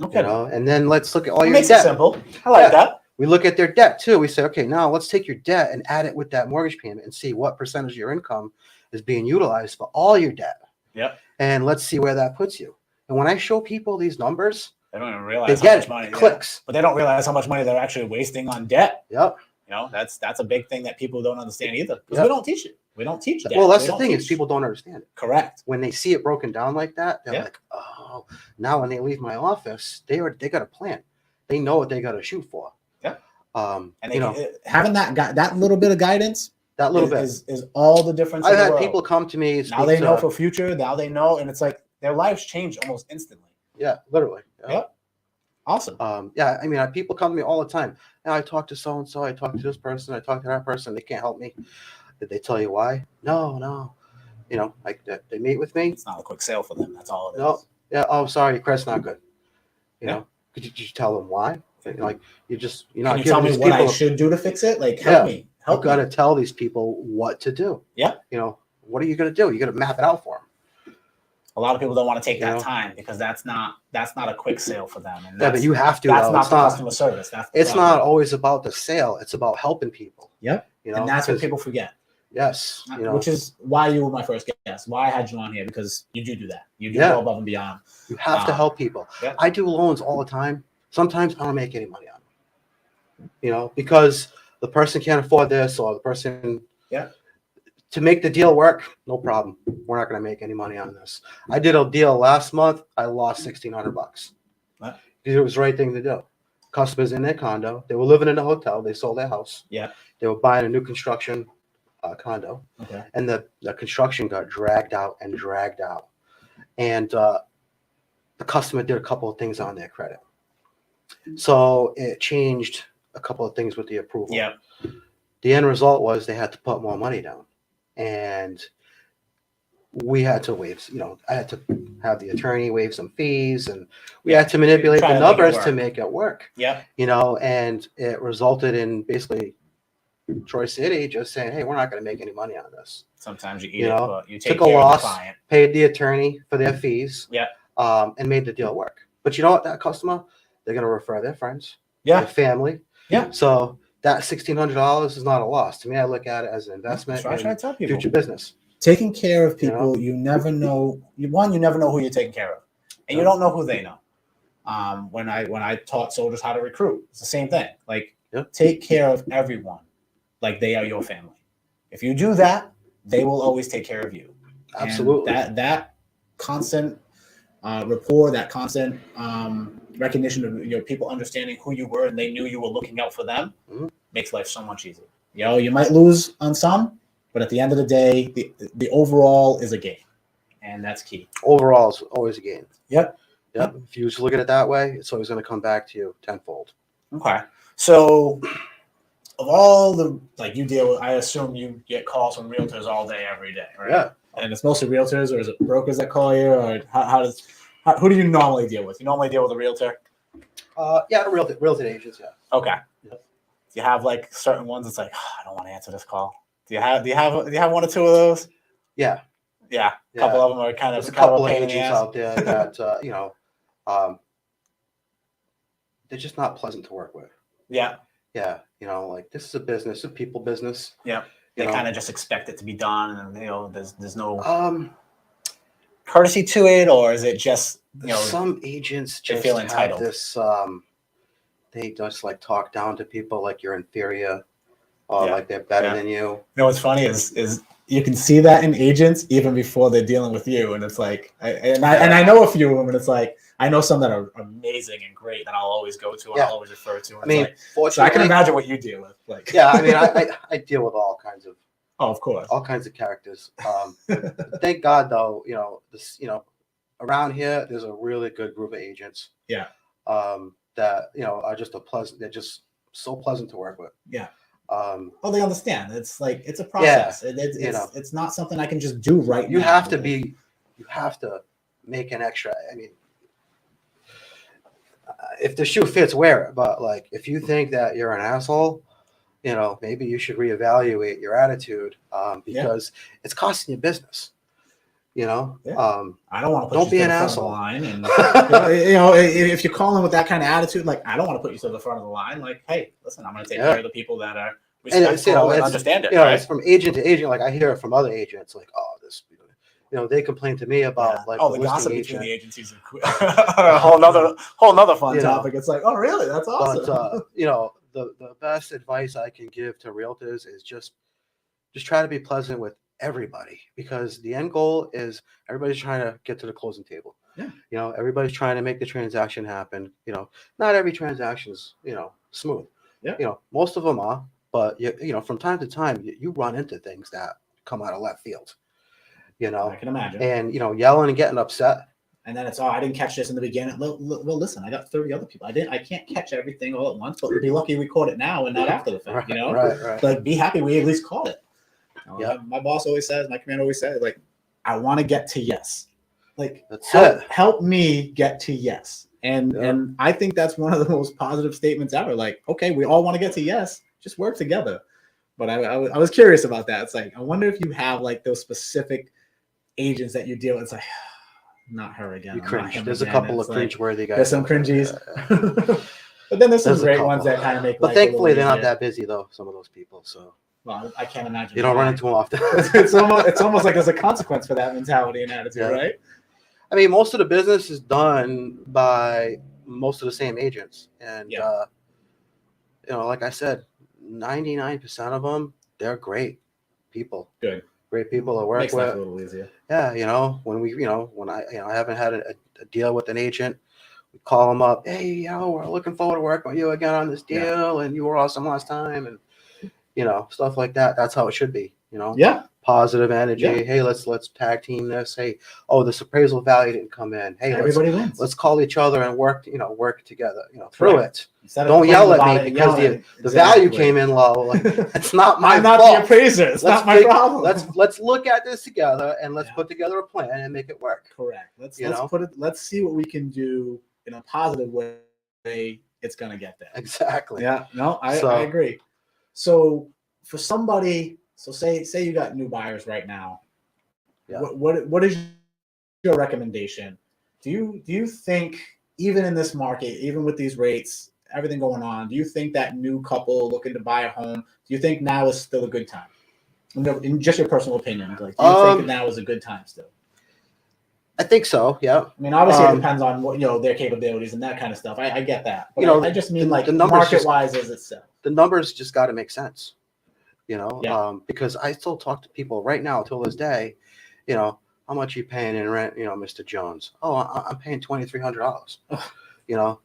Speaker 1: Okay.
Speaker 2: You know, and then let's look at all your
Speaker 1: makes
Speaker 2: debt.
Speaker 1: it simple. I like that.
Speaker 2: We look at their debt too. We say, okay, now let's take your debt and add it with that mortgage payment and see what percentage of your income is being utilized for all your debt.
Speaker 1: Yep.
Speaker 2: And let's see where that puts you. And when I show people these numbers,
Speaker 1: they don't even realize
Speaker 2: they
Speaker 1: how
Speaker 2: get
Speaker 1: much
Speaker 2: it.
Speaker 1: money
Speaker 2: It clicks.
Speaker 1: but they don't realize how much money they're actually wasting on debt.
Speaker 2: Yep.
Speaker 1: You know, that's a big thing that people don't understand either. Because
Speaker 2: Yep.
Speaker 1: we don't teach it. We don't teach debt.
Speaker 2: Well, that's
Speaker 1: We
Speaker 2: the
Speaker 1: don't
Speaker 2: thing
Speaker 1: teach.
Speaker 2: is people don't understand it.
Speaker 1: Correct.
Speaker 2: When they see it broken down like that, they're
Speaker 1: Yeah.
Speaker 2: like, oh, now when they leave my office, they got a plan. They know what they got to shoot for.
Speaker 1: Yeah.
Speaker 2: And
Speaker 1: you know, having that little bit of guidance,
Speaker 2: that little bit
Speaker 1: is all the difference.
Speaker 2: I've
Speaker 1: in the
Speaker 2: had
Speaker 1: world.
Speaker 2: people come to me.
Speaker 1: Now they know for future. Now they know, and it's like their lives change almost instantly.
Speaker 2: Yeah, literally. Yeah.
Speaker 1: Yep. Awesome.
Speaker 2: Yeah, I mean, people come to me all the time. And I talk to so and so. I talk to this person. I talk to that person. They can't help me. Did they tell you why? No. You know, like they meet with me.
Speaker 1: It's not a quick sale for them. That's all it is.
Speaker 2: No. Yeah. Oh, sorry, your credit's not good. You
Speaker 1: Yeah.
Speaker 2: know, did you tell them why? Like you're not.
Speaker 1: Can you tell me what I should do to fix it? Like help me.
Speaker 2: You've got to tell these people what to do.
Speaker 1: Yeah.
Speaker 2: You know, what are you going to do? You got to map it out for them.
Speaker 1: A lot of people don't want to take that time because that's not a quick sale for them. And
Speaker 2: yeah, but you have to.
Speaker 1: That's not the customer service.
Speaker 2: It's not always about the sale. It's about helping people.
Speaker 1: Yep.
Speaker 2: You know,
Speaker 1: and that's what people forget.
Speaker 2: Yes. You know,
Speaker 1: which is why you were my first guest. Why I had you on here, because you do that. You do go above and beyond.
Speaker 2: You have to help people.
Speaker 1: Yeah.
Speaker 2: I do loans all the time. Sometimes I don't make any money on them. You know, because the person can't afford this or the person.
Speaker 1: Yeah.
Speaker 2: To make the deal work, no problem. We're not going to make any money on this. I did a deal last month. I lost $1,600 because it was the right thing to do. Customers in their condo. They were living in a hotel. They sold their house.
Speaker 1: Yeah.
Speaker 2: They were buying a new construction condo.
Speaker 1: Okay.
Speaker 2: And the construction got dragged out. And the customer did a couple of things on their credit. So it changed a couple of things with the approval.
Speaker 1: Yeah.
Speaker 2: The end result was they had to put more money down. And we had to waive, you know, I had to have the attorney waive some fees, and we had to manipulate the numbers to make it work.
Speaker 1: Yeah.
Speaker 2: You know, and it resulted in basically Troy City just saying, hey, we're not going to make any money on this.
Speaker 1: Sometimes you eat it, but you take
Speaker 2: took a
Speaker 1: care
Speaker 2: loss,
Speaker 1: of the client.
Speaker 2: paid the attorney for their fees,
Speaker 1: Yeah.
Speaker 2: And made the deal work. But you know what? That customer, they're going to refer their friends,
Speaker 1: their
Speaker 2: family.
Speaker 1: Yeah.
Speaker 2: So that $1,600 is not a loss. To me, I look at it as an investment in future business.
Speaker 1: Taking care of people, you never know. You never know who you're taking care of, and you don't know who they know. When I taught soldiers how to recruit, it's the same thing. Like take care of everyone, like they are your family. If you do that, they will always take care of you.
Speaker 2: Absolutely.
Speaker 1: And that constant rapport, that constant recognition of your people understanding who you were and they knew you were looking out for them, makes life so much easier. You know, you might lose on some, but at the end of the day, the overall is a gain, and that's key.
Speaker 2: Overall is always a gain.
Speaker 1: Yep.
Speaker 2: If you just look at it that way, it's always going to come back to you tenfold.
Speaker 1: Okay. So of all the, like you deal with, I assume you get calls from realtors all day, every day, right?
Speaker 2: Yeah.
Speaker 1: And it's mostly realtors, or is it brokers that call you, or who do you normally deal with? You normally deal with a realtor?
Speaker 2: The realtor agents, yeah.
Speaker 1: Okay.
Speaker 2: Yep.
Speaker 1: Do you have like certain ones that's like, I don't want to answer this call? Do you have one or two of those?
Speaker 2: Yeah.
Speaker 1: Yeah. A couple of them are kind of
Speaker 2: There's a couple of
Speaker 1: pain in
Speaker 2: agents
Speaker 1: the ass.
Speaker 2: out there that they're just not pleasant to work with.
Speaker 1: Yeah.
Speaker 2: Yeah, like this is a business, a people business.
Speaker 1: Yeah.
Speaker 2: You
Speaker 1: They
Speaker 2: know,
Speaker 1: kind of just expect it to be done, and there's no
Speaker 2: um,
Speaker 1: courtesy to it, or is it just
Speaker 2: some agents
Speaker 1: they
Speaker 2: just
Speaker 1: feel
Speaker 2: have
Speaker 1: entitled?
Speaker 2: this. They just like talk down to people like you're inferior or
Speaker 1: Yeah.
Speaker 2: like they're better
Speaker 1: Yeah.
Speaker 2: than you.
Speaker 1: You know what's funny is you can see that in agents even before they're dealing with you, and it's like, I know a few of them, and it's like I know some that are amazing and great that I'll always go to and
Speaker 2: Yeah.
Speaker 1: I'll always refer to. And
Speaker 2: I mean,
Speaker 1: it's like, so I can
Speaker 2: fortunately,
Speaker 1: imagine what you deal with. Like,
Speaker 2: yeah, I mean, I deal with all kinds of
Speaker 1: of course.
Speaker 2: characters. Thank God, though, around here, there's a really good group of agents.
Speaker 1: Yeah.
Speaker 2: That are just they're just so pleasant to work with.
Speaker 1: Yeah.
Speaker 2: Well,
Speaker 1: they understand. It's like it's a process.
Speaker 2: Yeah,
Speaker 1: it's not something I can just do right now.
Speaker 2: You have to make an extra. I mean, if the shoe fits, wear it. But like, if you think that you're an asshole, maybe you should reevaluate your attitude because it's costing you business.
Speaker 1: Yeah. I don't want to put
Speaker 2: don't
Speaker 1: you
Speaker 2: be
Speaker 1: to
Speaker 2: an
Speaker 1: the front
Speaker 2: asshole.
Speaker 1: of the line, and if you're calling with that kind of attitude, like I don't want to put you to the front of the line. Like, hey, listen, I'm going to take care of the people that are respectful and understand it.
Speaker 2: It's from agent to agent. Like I hear it from other agents, like, oh, this, they complain to me about like
Speaker 1: the gossip between
Speaker 2: agent.
Speaker 1: the agencies a whole nother fun topic. It's like, oh, really? That's awesome.
Speaker 2: But the best advice I can give to realtors is just try to be pleasant with everybody, because the end goal is everybody's trying to get to the closing table.
Speaker 1: Yeah.
Speaker 2: Everybody's trying to make the transaction happen. Not every transaction is smooth.
Speaker 1: Yeah.
Speaker 2: Most of them are, but from time to time you run into things that come out of left field.
Speaker 1: I can imagine.
Speaker 2: And yelling and getting upset.
Speaker 1: And then it's, I didn't catch this in the beginning. Well, listen, I got 30 other people. I can't catch everything all at once, but be lucky we caught it now and not after the fact.
Speaker 2: Right.
Speaker 1: Like, be happy we at least caught it.
Speaker 2: Yep.
Speaker 1: My boss always says, my commander always says, like, I want to get to yes. Like, help me get to yes. And I think that's one of the most positive statements ever. Like, okay, we all want to get to yes, just work together. But I was curious about that. It's like, I wonder if you have like those specific agents that you deal with. It's like, not her again.
Speaker 2: You cringe. There's a couple of cringe-worthy guys.
Speaker 1: There's some cringies. But then there's some great ones that kind of make.
Speaker 2: But thankfully, they're not that busy though. Some of those people. So.
Speaker 1: Well, I can't imagine.
Speaker 2: You don't run into them often.
Speaker 1: it's almost like there's a consequence for that mentality and attitude, right?
Speaker 2: I mean, most of the business is done by most of the same agents, and like I said, 99% of them, they're great people.
Speaker 1: Good.
Speaker 2: Great people to work
Speaker 1: Makes
Speaker 2: with.
Speaker 1: life a little easier.
Speaker 2: Yeah, when I haven't had a deal with an agent, we call them up. Hey, we're looking forward to working with you again on this deal, and you were awesome last time, and stuff like that. That's how it should be.
Speaker 1: Yeah.
Speaker 2: Positive energy.
Speaker 1: Yeah.
Speaker 2: Hey, let's tag team this. Hey, this appraisal value didn't come in. Hey,
Speaker 1: everybody wins.
Speaker 2: Let's call each other and work together. Through it.
Speaker 1: Instead
Speaker 2: Don't yell at me because the value came in low. Like, it's not my
Speaker 1: I'm not
Speaker 2: fault.
Speaker 1: the appraiser. It's not my problem.
Speaker 2: Let's look at this together and let's put together a plan and make it work.
Speaker 1: Correct. Let's see what we can do in a positive way. It's gonna get there.
Speaker 2: Exactly.
Speaker 1: Yeah. No, I agree. So for somebody, say you got new buyers right now.
Speaker 2: Yeah.
Speaker 1: What is your recommendation? Do you think, even in this market, even with these rates, everything going on, do you think that new couple looking to buy a home, do you think now is still a good time? In just your personal opinion, like, do you think now is a good time still?
Speaker 2: I think so. Yeah.
Speaker 1: I mean, obviously it depends on what their capabilities and that kind of stuff. I get that. But I just mean like the market wise as itself.
Speaker 2: The numbers just got to make sense. Because I still talk to people right now till this day. How much are you paying in rent? Mr. Jones. Oh, I'm paying $2,300.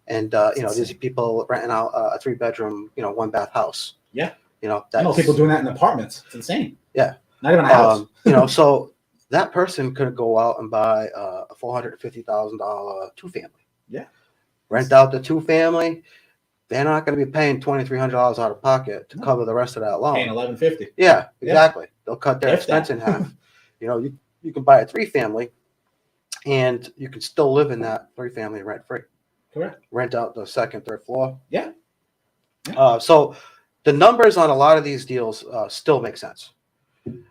Speaker 2: And these people renting out a 3-bedroom, 1-bath house.
Speaker 1: Yeah.
Speaker 2: That's,
Speaker 1: I know people doing that in apartments. It's insane.
Speaker 2: Yeah.
Speaker 1: Not even a house.
Speaker 2: So that person could go out and buy a $450,000 2-family.
Speaker 1: Yeah.
Speaker 2: Rent out the 2-family. They're not going to be paying $2,300 out of pocket to cover the rest of that loan.
Speaker 1: Paying $1,150.
Speaker 2: Yeah, exactly. They'll cut their expense in half. You can buy a 3-family, and you can still live in that 3-family rent free.
Speaker 1: Correct.
Speaker 2: Rent out the 2nd, 3rd floor.
Speaker 1: Yeah.
Speaker 2: So the numbers on a lot of these deals still make sense.
Speaker 1: It's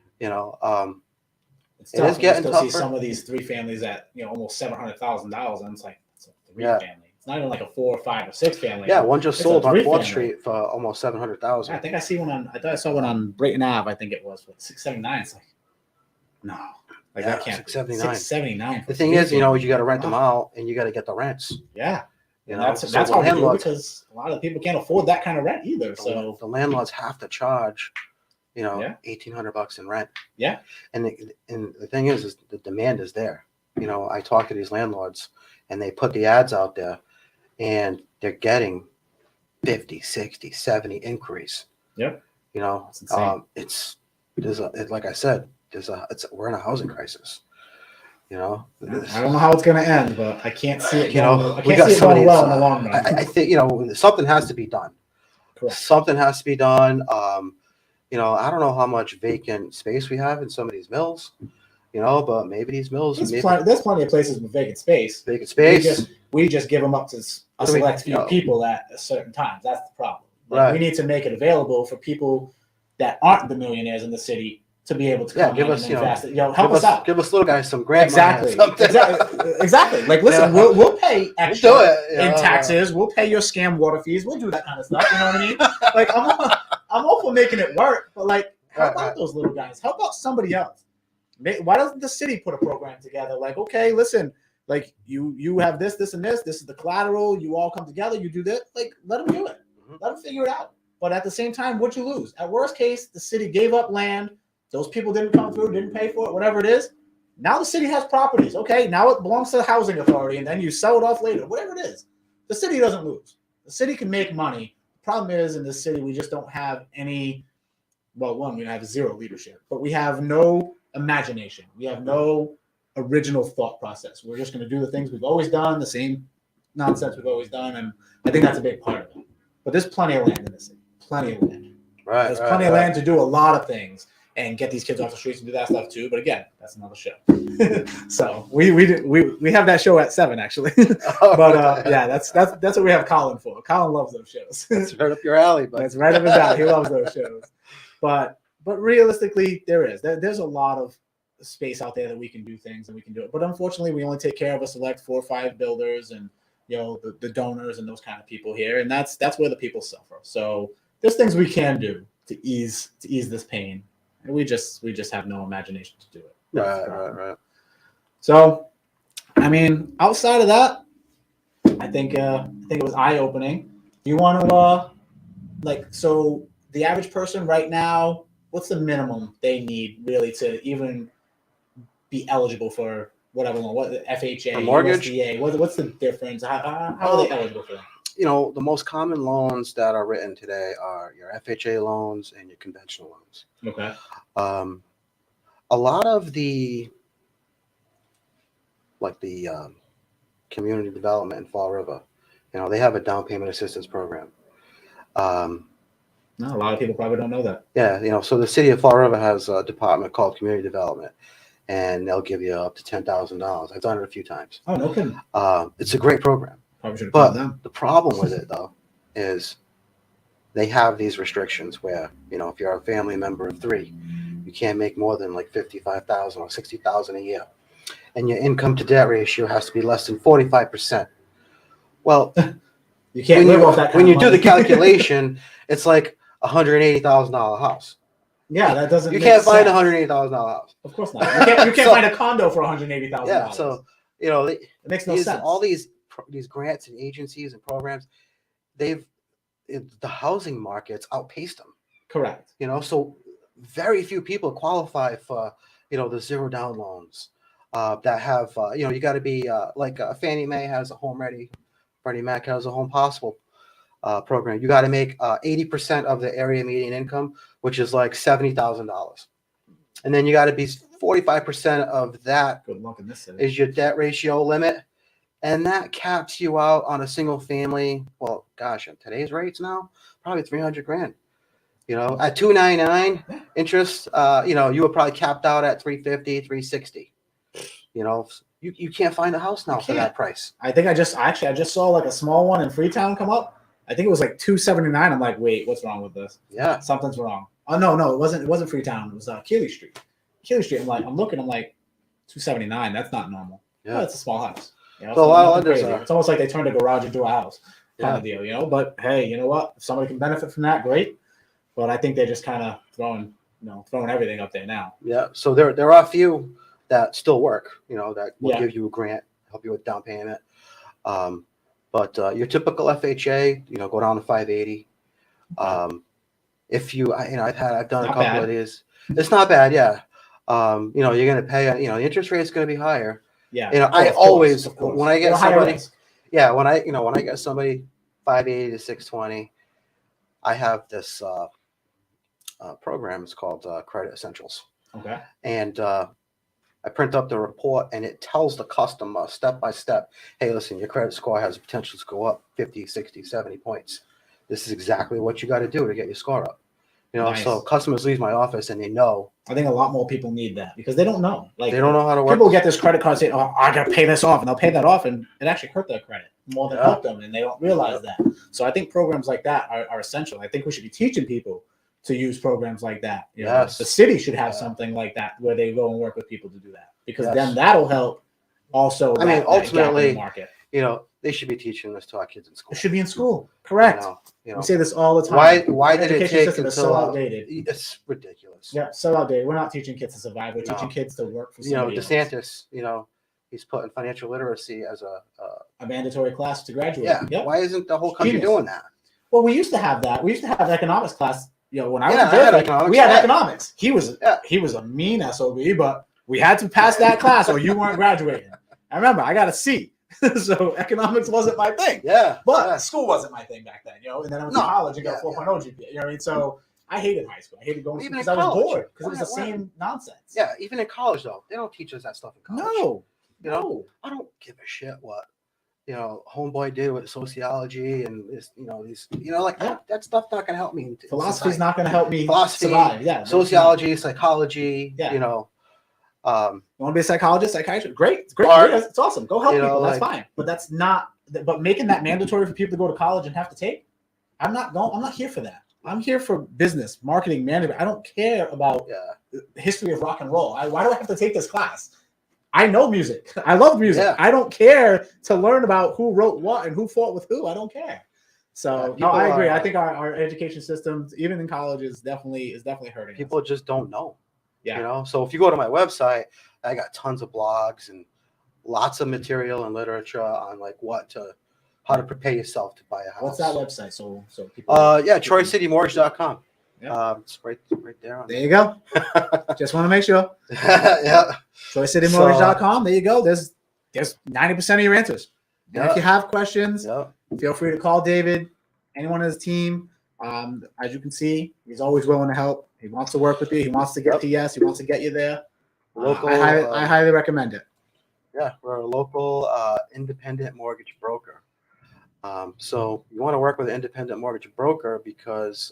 Speaker 1: tough. You still see some of these 3 families at almost $700,000, and it's like it's a 3-family. It's not even like a 4 or 5 or 6 family.
Speaker 2: Yeah, one just
Speaker 1: It's a
Speaker 2: sold on
Speaker 1: 3
Speaker 2: 4th
Speaker 1: family.
Speaker 2: Street for almost 700,000.
Speaker 1: I think I see one on. I thought I saw one on Brayton Ave. I think it was for 679. It's like, no, like
Speaker 2: Yeah,
Speaker 1: that can't.
Speaker 2: 679.
Speaker 1: 679.
Speaker 2: The thing is, you got to rent them out, and you got to get the rents.
Speaker 1: Yeah,
Speaker 2: You
Speaker 1: and
Speaker 2: know,
Speaker 1: that's
Speaker 2: so
Speaker 1: hard
Speaker 2: the
Speaker 1: to do
Speaker 2: landlords,
Speaker 1: because a lot of people can't afford that kind of rent either. So
Speaker 2: the landlords have to charge,
Speaker 1: Yeah.
Speaker 2: $1,800 in rent.
Speaker 1: Yeah.
Speaker 2: And the thing is the demand is there. I talk to these landlords, and they put the ads out there, and they're getting 50, 60, 70 inquiries.
Speaker 1: Yep.
Speaker 2: It's insane. Like I said, we're in a housing crisis.
Speaker 1: I don't know how it's going to end, but I can't see it. I
Speaker 2: we
Speaker 1: can't
Speaker 2: got
Speaker 1: see it
Speaker 2: some of
Speaker 1: going
Speaker 2: these,
Speaker 1: well in the long run.
Speaker 2: I think something has to be done.
Speaker 1: Correct.
Speaker 2: Something has to be done. I don't know how much vacant space we have in some of these mills. But maybe these mills.
Speaker 1: There's plenty of places with vacant space.
Speaker 2: Vacant space.
Speaker 1: We just give them up to a select few people at certain times. That's the problem.
Speaker 2: Right.
Speaker 1: We need to make it available for people that aren't the millionaires in the city to be able to come
Speaker 2: give
Speaker 1: in
Speaker 2: us,
Speaker 1: and invest. Help us out.
Speaker 2: Give us little guys some grant
Speaker 1: Exactly.
Speaker 2: money or something.
Speaker 1: Exactly. Like, listen, we'll pay extra
Speaker 2: We'll do it,
Speaker 1: in taxes. We'll pay your scam water fees. We'll do that kind of stuff. You know what I mean? Like, I'm all for making it work, but like, help out those little guys. Help out somebody else. Why doesn't the city put a program together? Like, okay, listen, like you have this, and this. This is the collateral. You all come together. You do this. Like, let them do it. Let them figure it out. But at the same time, what'd you lose? At worst case, the city gave up land. Those people didn't come through, didn't pay for it, whatever it is. Now the city has properties. Okay, now it belongs to the housing authority, and then you sell it off later. Whatever it is, the city doesn't lose. The city can make money. The problem is, in this city, we just don't have any. Well, one, we have zero leadership, but we have no imagination. We have no original thought process. We're just going to do the things we've always done, the same nonsense we've always done, and I think that's a big part of it. But there's plenty of land in this city. Plenty of land.
Speaker 2: Right.
Speaker 1: There's plenty of land to do a lot of things and get these kids off the streets and do that stuff too. But again, that's another show. So we have that show at 7 actually. But yeah, that's what we have Colin for. Colin loves those shows.
Speaker 2: That's right up your alley, but
Speaker 1: That's right up his alley. He loves those shows. But realistically, there's a lot of space out there that we can do things and we can do it. But unfortunately, we only take care of a select 4 or 5 builders and the donors and those kind of people here, and that's where the people suffer. So there's things we can do to ease this pain, and we just have no imagination to do it.
Speaker 2: Right.
Speaker 1: So, I mean, outside of that, I think it was eye opening. Do you want to so the average person right now, what's the minimum they need really to even be eligible for whatever one? What FHA,
Speaker 2: a mortgage?
Speaker 1: USDA? What's the difference? How are they eligible for that?
Speaker 2: The most common loans that are written today are your FHA loans and your conventional loans.
Speaker 1: Okay.
Speaker 2: A lot of the community development in Fall River, they have a down payment assistance program.
Speaker 1: No, a lot of people probably don't know that.
Speaker 2: Yeah, so the city of Fall River has a department called community development, and they'll give you up to $10,000. I've done it a few times.
Speaker 1: Oh, no kidding.
Speaker 2: It's a great program.
Speaker 1: Probably should have called them.
Speaker 2: The problem with it, though, is they have these restrictions where, if you're a family member of 3, you can't make more than like $55,000 or $60,000 a year. And your income to debt ratio has to be less than 45%. Well,
Speaker 1: you can't live off that kind
Speaker 2: when
Speaker 1: of
Speaker 2: you
Speaker 1: money.
Speaker 2: do the calculation, it's like $180,000 house.
Speaker 1: Yeah, that doesn't.
Speaker 2: You
Speaker 1: make
Speaker 2: can't find
Speaker 1: sense.
Speaker 2: $180,000 house.
Speaker 1: Of course not. You can't find a condo for $180,000.
Speaker 2: Yeah, so
Speaker 1: it makes no sense.
Speaker 2: All these grants and agencies and programs, the housing markets outpaced them.
Speaker 1: Correct.
Speaker 2: So very few people qualify for the zero down loans that have you got to be like Fannie Mae has a Home Ready, Freddie Mac has a Home Possible program. You got to make 80% of the area median income, which is like $70,000, and then you got to be 45% of that.
Speaker 1: Good luck in this city.
Speaker 2: Is your debt ratio limit, and that caps you out on a single family. Well, gosh, at today's rates now, probably $300,000. At $299 interest, you were probably capped out at $350, $360. You can't find a house now for that price.
Speaker 1: I think I just saw like a small one in Freetown come up. I think it was like $279. I'm like, wait, what's wrong with this?
Speaker 2: Yeah,
Speaker 1: something's wrong. Oh no, it wasn't Freetown. It was Keeley Street. I'm like, $279. That's not normal. Yeah, it's a small house. You know,
Speaker 2: So a lot of
Speaker 1: nothing
Speaker 2: lenders
Speaker 1: crazy.
Speaker 2: are.
Speaker 1: It's almost like they turned a garage into a house kind
Speaker 2: Yeah.
Speaker 1: of deal, you know. But hey, you know what? If somebody can benefit from that, great. But I think they're just kind of throwing everything up there now.
Speaker 2: Yeah. So there are a few that still work, that will
Speaker 1: Yeah.
Speaker 2: give you a grant, help you with down payment. But your typical FHA, go down to 580. If I've done a
Speaker 1: Not
Speaker 2: couple
Speaker 1: bad.
Speaker 2: of these. It's not bad. Yeah. You're going to pay, the interest rate is going to be higher.
Speaker 1: Yeah.
Speaker 2: I
Speaker 1: of
Speaker 2: always,
Speaker 1: course.
Speaker 2: when I get
Speaker 1: They're higher
Speaker 2: somebody,
Speaker 1: risk.
Speaker 2: yeah, when I get somebody 580 to 620, I have this program. It's called Credit Essentials.
Speaker 1: Okay.
Speaker 2: And I print up the report, and it tells the customer step by step, hey, listen, your credit score has the potential to go up 50, 60, 70 points. This is exactly what you got to do to get your score up.
Speaker 1: Nice.
Speaker 2: So customers leave my office and they know.
Speaker 1: I think a lot more people need that because they don't know. Like,
Speaker 2: they don't know how to work.
Speaker 1: People get this credit card saying, "Oh, I got to pay this off," and they'll pay that off, and it actually hurt their credit more than help them, and they don't realize that. So I think programs like that are essential. I think we should be teaching people to use programs like that.
Speaker 2: Yes.
Speaker 1: The city should have something like that where they go and work with people to do that because
Speaker 2: Yes.
Speaker 1: then that'll help. Also,
Speaker 2: ultimately,
Speaker 1: that market.
Speaker 2: They should be teaching this to our kids in school.
Speaker 1: It should be in school. Correct.
Speaker 2: We
Speaker 1: say this all the time.
Speaker 2: Why did it
Speaker 1: education
Speaker 2: take
Speaker 1: system is so outdated?
Speaker 2: It's ridiculous.
Speaker 1: Yeah, so outdated. We're not teaching kids to survive. We're teaching kids to work for somebody else.
Speaker 2: DeSantis, he's putting financial literacy as a
Speaker 1: mandatory class to graduate.
Speaker 2: Yeah.
Speaker 1: Yep.
Speaker 2: Why isn't the whole country doing that?
Speaker 1: Well, we used to have that. We used to have economics class. When I was in
Speaker 2: I had
Speaker 1: Berkeley,
Speaker 2: economics.
Speaker 1: we had economics. He was a mean SOB, but we had to pass that class or you weren't graduating. I remember I got a C. So economics wasn't my thing.
Speaker 2: Yeah.
Speaker 1: But school wasn't my thing back then, And then I went to college and got a 4.0 GPA. You know what I mean? So I hated high school. I hated going to school because I was bored because it was the same nonsense.
Speaker 2: Yeah, even in college though, they don't teach us that stuff in college.
Speaker 1: No.
Speaker 2: I don't give a shit what homeboy did with sociology and this, that stuff's not gonna help me.
Speaker 1: Philosophy's not gonna help me
Speaker 2: survive.
Speaker 1: Yeah.
Speaker 2: Sociology, psychology,
Speaker 1: Yeah.
Speaker 2: You
Speaker 1: want to be a psychologist, psychiatrist? Great. It's great. It's awesome. Go help people. That's fine. But that's not. But making that mandatory for people to go to college and have to take, I'm not here for that. I'm here for business, marketing, management. I don't care about the history of rock and roll. Why do I have to take this class? I know music. I love music.
Speaker 2: Yeah.
Speaker 1: I don't care to learn about who wrote what and who fought with who. I don't care. So I agree. I think our education systems, even in college, is definitely hurting.
Speaker 2: People just don't know.
Speaker 1: Yeah.
Speaker 2: So if you go to my website, I got tons of blogs and lots of material and literature on how to prepare yourself to buy a house.
Speaker 1: What's that website? So people.
Speaker 2: TroyCityMortgage.com.
Speaker 1: Yeah.
Speaker 2: It's right there.
Speaker 1: There you go. Just want to make sure.
Speaker 2: Yeah.
Speaker 1: TroyCityMortgage.com. There you go. There's 90% of your answers. And if you have questions, feel free to call David, anyone on his team. As you can see, he's always willing to help. He wants to work with you. He wants to get to yes. He wants to get you there. I highly recommend it.
Speaker 2: Yeah, we're a local independent mortgage broker. So you want to work with an independent mortgage broker because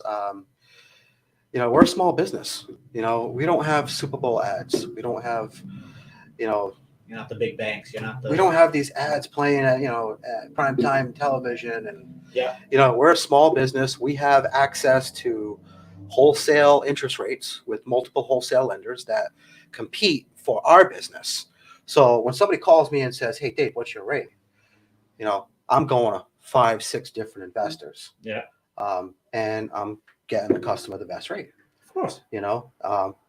Speaker 2: we're a small business. We don't have Super Bowl ads. We don't have,
Speaker 1: You're not the big banks.
Speaker 2: We don't have these ads playing at primetime television, and we're a small business. We have access to wholesale interest rates with multiple wholesale lenders that compete for our business. So when somebody calls me and says, "Hey, Dave, what's your rate?" I'm going to 5-6 different investors.
Speaker 1: Yeah.
Speaker 2: And I'm getting the customer the best rate.
Speaker 1: Of course.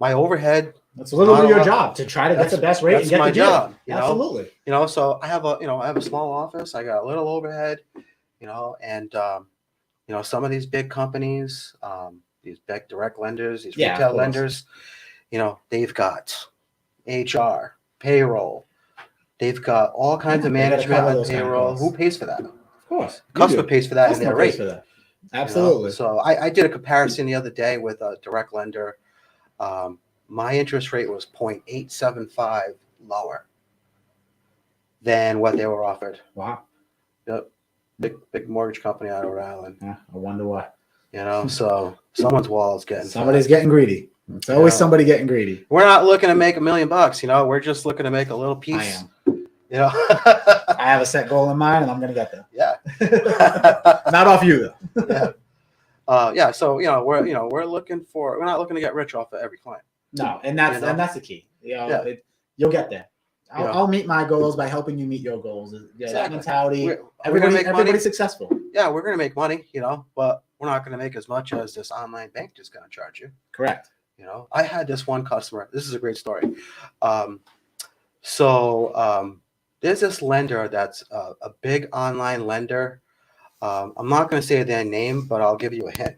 Speaker 2: My overhead.
Speaker 1: That's a little bit of your job to try to get the best rate and get
Speaker 2: my
Speaker 1: the deal.
Speaker 2: job.
Speaker 1: Absolutely.
Speaker 2: So I have a small office. I got a little overhead. And some of these big companies, these big direct lenders, these retail lenders, they've got HR, payroll. They've got all kinds of management and payroll. Who pays for that? Of
Speaker 1: course.
Speaker 2: Customer pays for that in their rate.
Speaker 1: Absolutely.
Speaker 2: So I did a comparison the other day with a direct lender. My interest rate was 0.875 lower than what they were offered.
Speaker 1: Wow.
Speaker 2: Yep. Big mortgage company out of Rhode Island.
Speaker 1: Yeah, I wonder why.
Speaker 2: So someone's wall is getting
Speaker 1: somebody's getting greedy. It's always somebody getting greedy.
Speaker 2: We're not looking to make $1 million, we're just looking to make a little piece.
Speaker 1: I am.
Speaker 2: I
Speaker 1: have a set goal in mind and I'm gonna get there.
Speaker 2: Yeah.
Speaker 1: Not off you though.
Speaker 2: So we're not looking to get rich off of every client.
Speaker 1: No, and that's the key. You'll get there. I'll meet my goals by helping you meet your goals. Yeah,
Speaker 2: Exactly.
Speaker 1: that mentality.
Speaker 2: We're gonna
Speaker 1: Everybody,
Speaker 2: make money.
Speaker 1: everybody's successful.
Speaker 2: Yeah, we're going to make money, but we're not going to make as much as this online bank is going to charge you.
Speaker 1: Correct.
Speaker 2: I had this one customer. This is a great story. There's this lender that's a big online lender. I'm not going to say their name, but I'll give you a hint.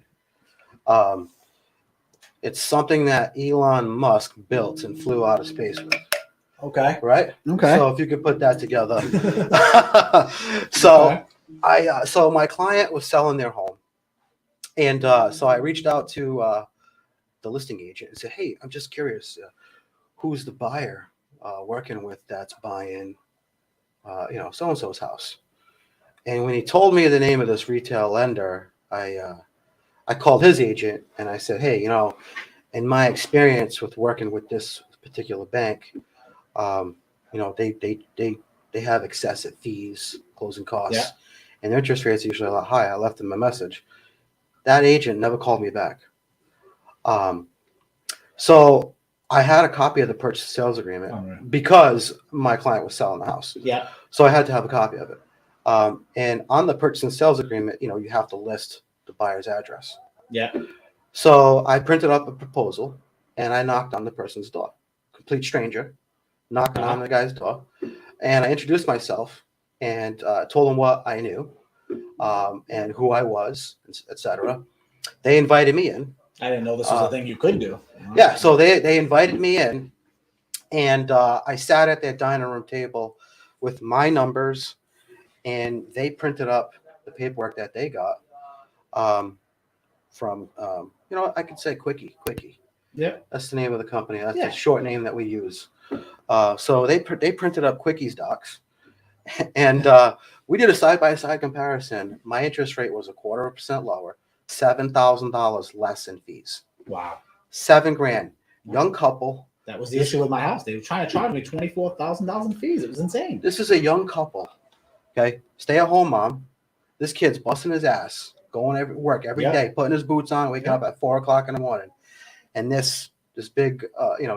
Speaker 2: It's something that Elon Musk built and flew out of space with.
Speaker 1: Okay.
Speaker 2: Right?
Speaker 1: Okay.
Speaker 2: So if you could put that together. So so my client was selling their home. And so I reached out to the listing agent and said, hey, I'm just curious, who's the buyer working with that's buying, so-and-so's house? And when he told me the name of this retail lender, I called his agent and I said, hey, in my experience with working with this particular bank, they have excessive fees, closing costs, and their interest rates are usually a lot higher. I left him a message. That agent never called me back. So I had a copy of the purchase sales agreement because my client was selling the house.
Speaker 1: Yeah.
Speaker 2: So I had to have a copy of it. And on the purchase and sales agreement, you have to list the buyer's address.
Speaker 1: Yeah.
Speaker 2: So I printed up a proposal and I knocked on the person's door. Complete stranger, knocking on the guy's door. And I introduced myself and told them what I knew and who I was, etc. They invited me in.
Speaker 1: I didn't know this was a thing you could do.
Speaker 2: Yeah, so they invited me in, and I sat at their dining room table with my numbers, and they printed up the paperwork that they got from, I could say Quickie.
Speaker 1: Yeah.
Speaker 2: That's the name of the company. That's the short name that we use. So they printed up Quickie's docs, and we did a side-by-side comparison. My interest rate was 0.25% lower, $7,000 less in fees.
Speaker 1: Wow.
Speaker 2: $7,000. Young couple.
Speaker 1: That was the issue with my house. They were trying to charge me $24,000 in fees. It was insane.
Speaker 2: This is a young couple. Okay. Stay-at-home mom. This kid's busting his ass, going to work every day, putting his boots on, waking up at 4:00 in the morning. And this big,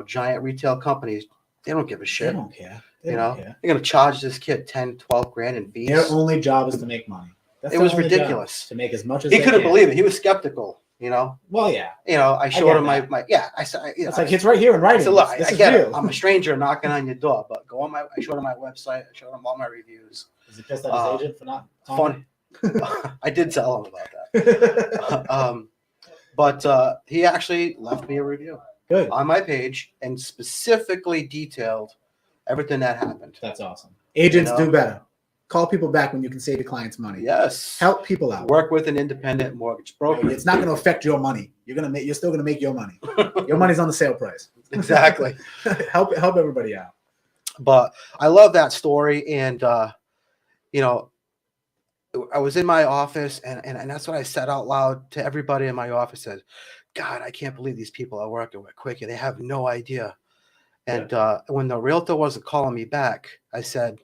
Speaker 2: giant retail companies, they don't give a shit.
Speaker 1: They don't care.
Speaker 2: They're going to charge this kid $10,000, $12,000 in fees.
Speaker 1: Their only job is to make money.
Speaker 2: It was ridiculous.
Speaker 1: To make as much as
Speaker 2: he couldn't believe it. He was skeptical.
Speaker 1: Well, yeah.
Speaker 2: I showed him my I said,
Speaker 1: it's like it's right here in writing.
Speaker 2: So look,
Speaker 1: this
Speaker 2: I get it. I'm a stranger knocking on your door, but I showed him my website. I showed him all my reviews.
Speaker 1: Is it just that his agent for not
Speaker 2: funny? I did tell him about that. But he actually left me a review on my page and specifically detailed everything that happened.
Speaker 1: That's awesome. Agents do better. Call people back when you can save your clients money.
Speaker 2: Yes.
Speaker 1: Help people out.
Speaker 2: Work with an independent mortgage broker.
Speaker 1: It's not going to affect your money. You're still going to make your money. Your money's on the sale price.
Speaker 2: Exactly.
Speaker 1: help everybody out.
Speaker 2: But I love that story, and I was in my office, and that's what I said out loud to everybody in my office. Said, God, I can't believe these people are working with Quickie. They have no idea. And when the realtor wasn't calling me back, I said,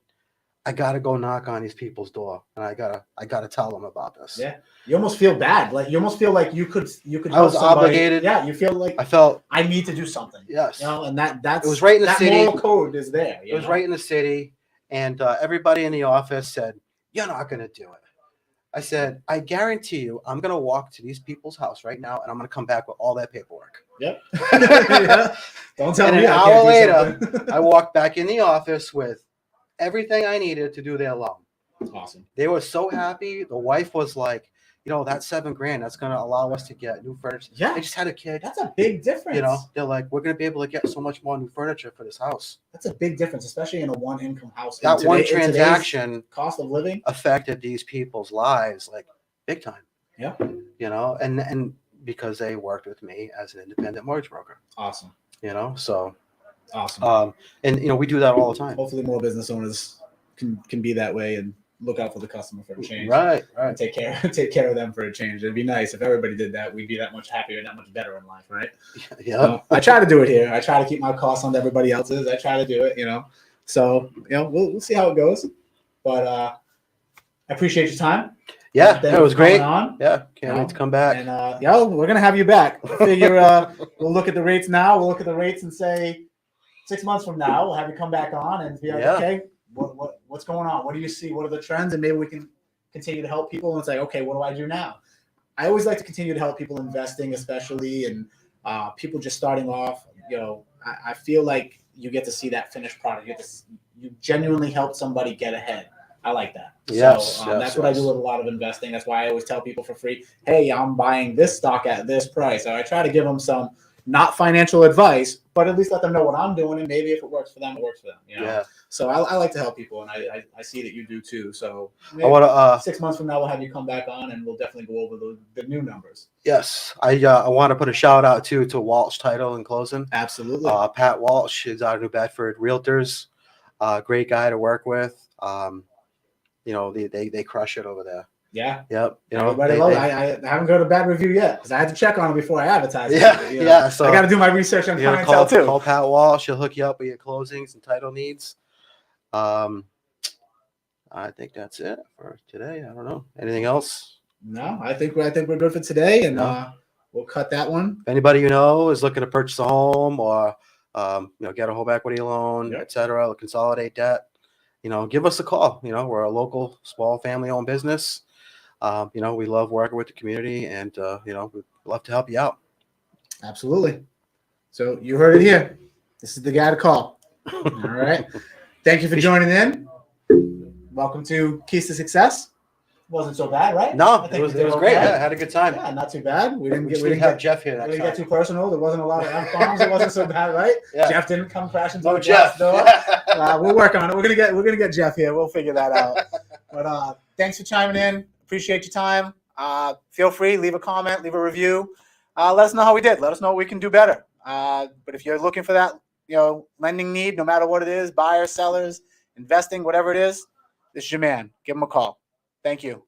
Speaker 2: I gotta go knock on these people's door, and I gotta tell them about this.
Speaker 1: Yeah, you almost feel bad. Like you almost feel like you could.
Speaker 2: I was obligated.
Speaker 1: Yeah, you feel like I need to do something.
Speaker 2: Yes,
Speaker 1: and that's
Speaker 2: it was right in the city.
Speaker 1: Moral code is there.
Speaker 2: It was right in the city, and everybody in the office said, "You're not gonna do it." I said, "I guarantee you, I'm gonna walk to these people's house right now, and I'm gonna come back with all that paperwork."
Speaker 1: Yep. Yeah. Don't tell me.
Speaker 2: An hour later, I walked back in the office with everything I needed to do their loan.
Speaker 1: Awesome.
Speaker 2: They were so happy. The wife was like, that's $7,000. That's going to allow us to get new furniture.
Speaker 1: Yeah.
Speaker 2: They just had a kid.
Speaker 1: That's a big difference.
Speaker 2: They're like, we're going to be able to get so much more new furniture for this house.
Speaker 1: That's a big difference, especially in a one-income house.
Speaker 2: That one transaction
Speaker 1: cost of living
Speaker 2: affected these people's lives like big time.
Speaker 1: Yeah.
Speaker 2: And because they worked with me as an independent mortgage broker.
Speaker 1: Awesome.
Speaker 2: So
Speaker 1: awesome.
Speaker 2: And we do that all the time.
Speaker 1: Hopefully more business owners can be that way and look out for the customer for a change.
Speaker 2: Right.
Speaker 1: And take care of them for a change. It'd be nice if everybody did that. We'd be that much happier and that much better in life, right?
Speaker 2: Yeah.
Speaker 1: So I try to do it here. I try to keep my costs on everybody else's. I try to do it, So, we'll see how it goes. But I appreciate your time.
Speaker 2: Yeah, that was great.
Speaker 1: On.
Speaker 2: Yeah, can't wait to come back.
Speaker 1: And we're gonna have you back. I figure we'll look at the rates now. We'll look at the rates and say, 6 months from now, we'll have you come back on and be like,
Speaker 2: Yeah.
Speaker 1: okay, what's going on? What do you see? What are the trends? And maybe we can continue to help people. And it's like, okay, what do I do now? I always like to continue to help people investing, especially, and people just starting off. I feel like you get to see that finished product. You genuinely help somebody get ahead. I like that.
Speaker 2: Yes,
Speaker 1: So that's what I do with a lot of investing. That's why I always tell people for free, hey, I'm buying this stock at this price. So I try to give them some not financial advice, but at least let them know what I'm doing, and maybe if it works for them, it works for them.
Speaker 2: Yeah.
Speaker 1: So I like to help people, and I see that you do too. So
Speaker 2: I want to.
Speaker 1: 6 months from now, we'll have you come back on, and we'll definitely go over the new numbers.
Speaker 2: Yes, I want to put a shout out too to Walsh Title in closing.
Speaker 1: Absolutely.
Speaker 2: Pat Walsh is out of New Bedford Realtors. Great guy to work with. They crush it over there.
Speaker 1: Yeah.
Speaker 2: Yep.
Speaker 1: Everybody loves it. I haven't got a bad review yet because I had to check on it before I advertise.
Speaker 2: Yeah. So
Speaker 1: I got to do my research on clientele too.
Speaker 2: Call Pat Walsh. She'll hook you up with your closings and title needs. I think that's it for today. I don't know. Anything else?
Speaker 1: No, I think we're good for today, and we'll cut that one.
Speaker 2: If anybody you know is looking to purchase a home or get a home equity loan, etc., consolidate debt, give us a call. We're a local small family-owned business. We love working with the community, and we'd love to help you out.
Speaker 1: Absolutely. So you heard it here. This is the guy to call. All right. Thank you for joining in. Welcome to Keys to Success. Wasn't so bad, right?
Speaker 2: No, it was great. Yeah, I had a good time.
Speaker 1: Yeah, not too bad. We didn't
Speaker 2: have Jeff here.
Speaker 1: We didn't get too personal. There wasn't a lot of F-bombs. It wasn't so bad, right?
Speaker 2: Yeah.
Speaker 1: Jeff didn't come crashing through
Speaker 2: No,
Speaker 1: the glass
Speaker 2: Jeff.
Speaker 1: door. We'll work on it. We're gonna get Jeff here. We'll figure that out. But thanks for chiming in. Appreciate your time. Feel free, leave a comment, leave a review. Let us know how we did. Let us know what we can do better. But if you're looking for that, lending need, no matter what it is, buyers, sellers, investing, whatever it is, this is your man. Give him a call. Thank you.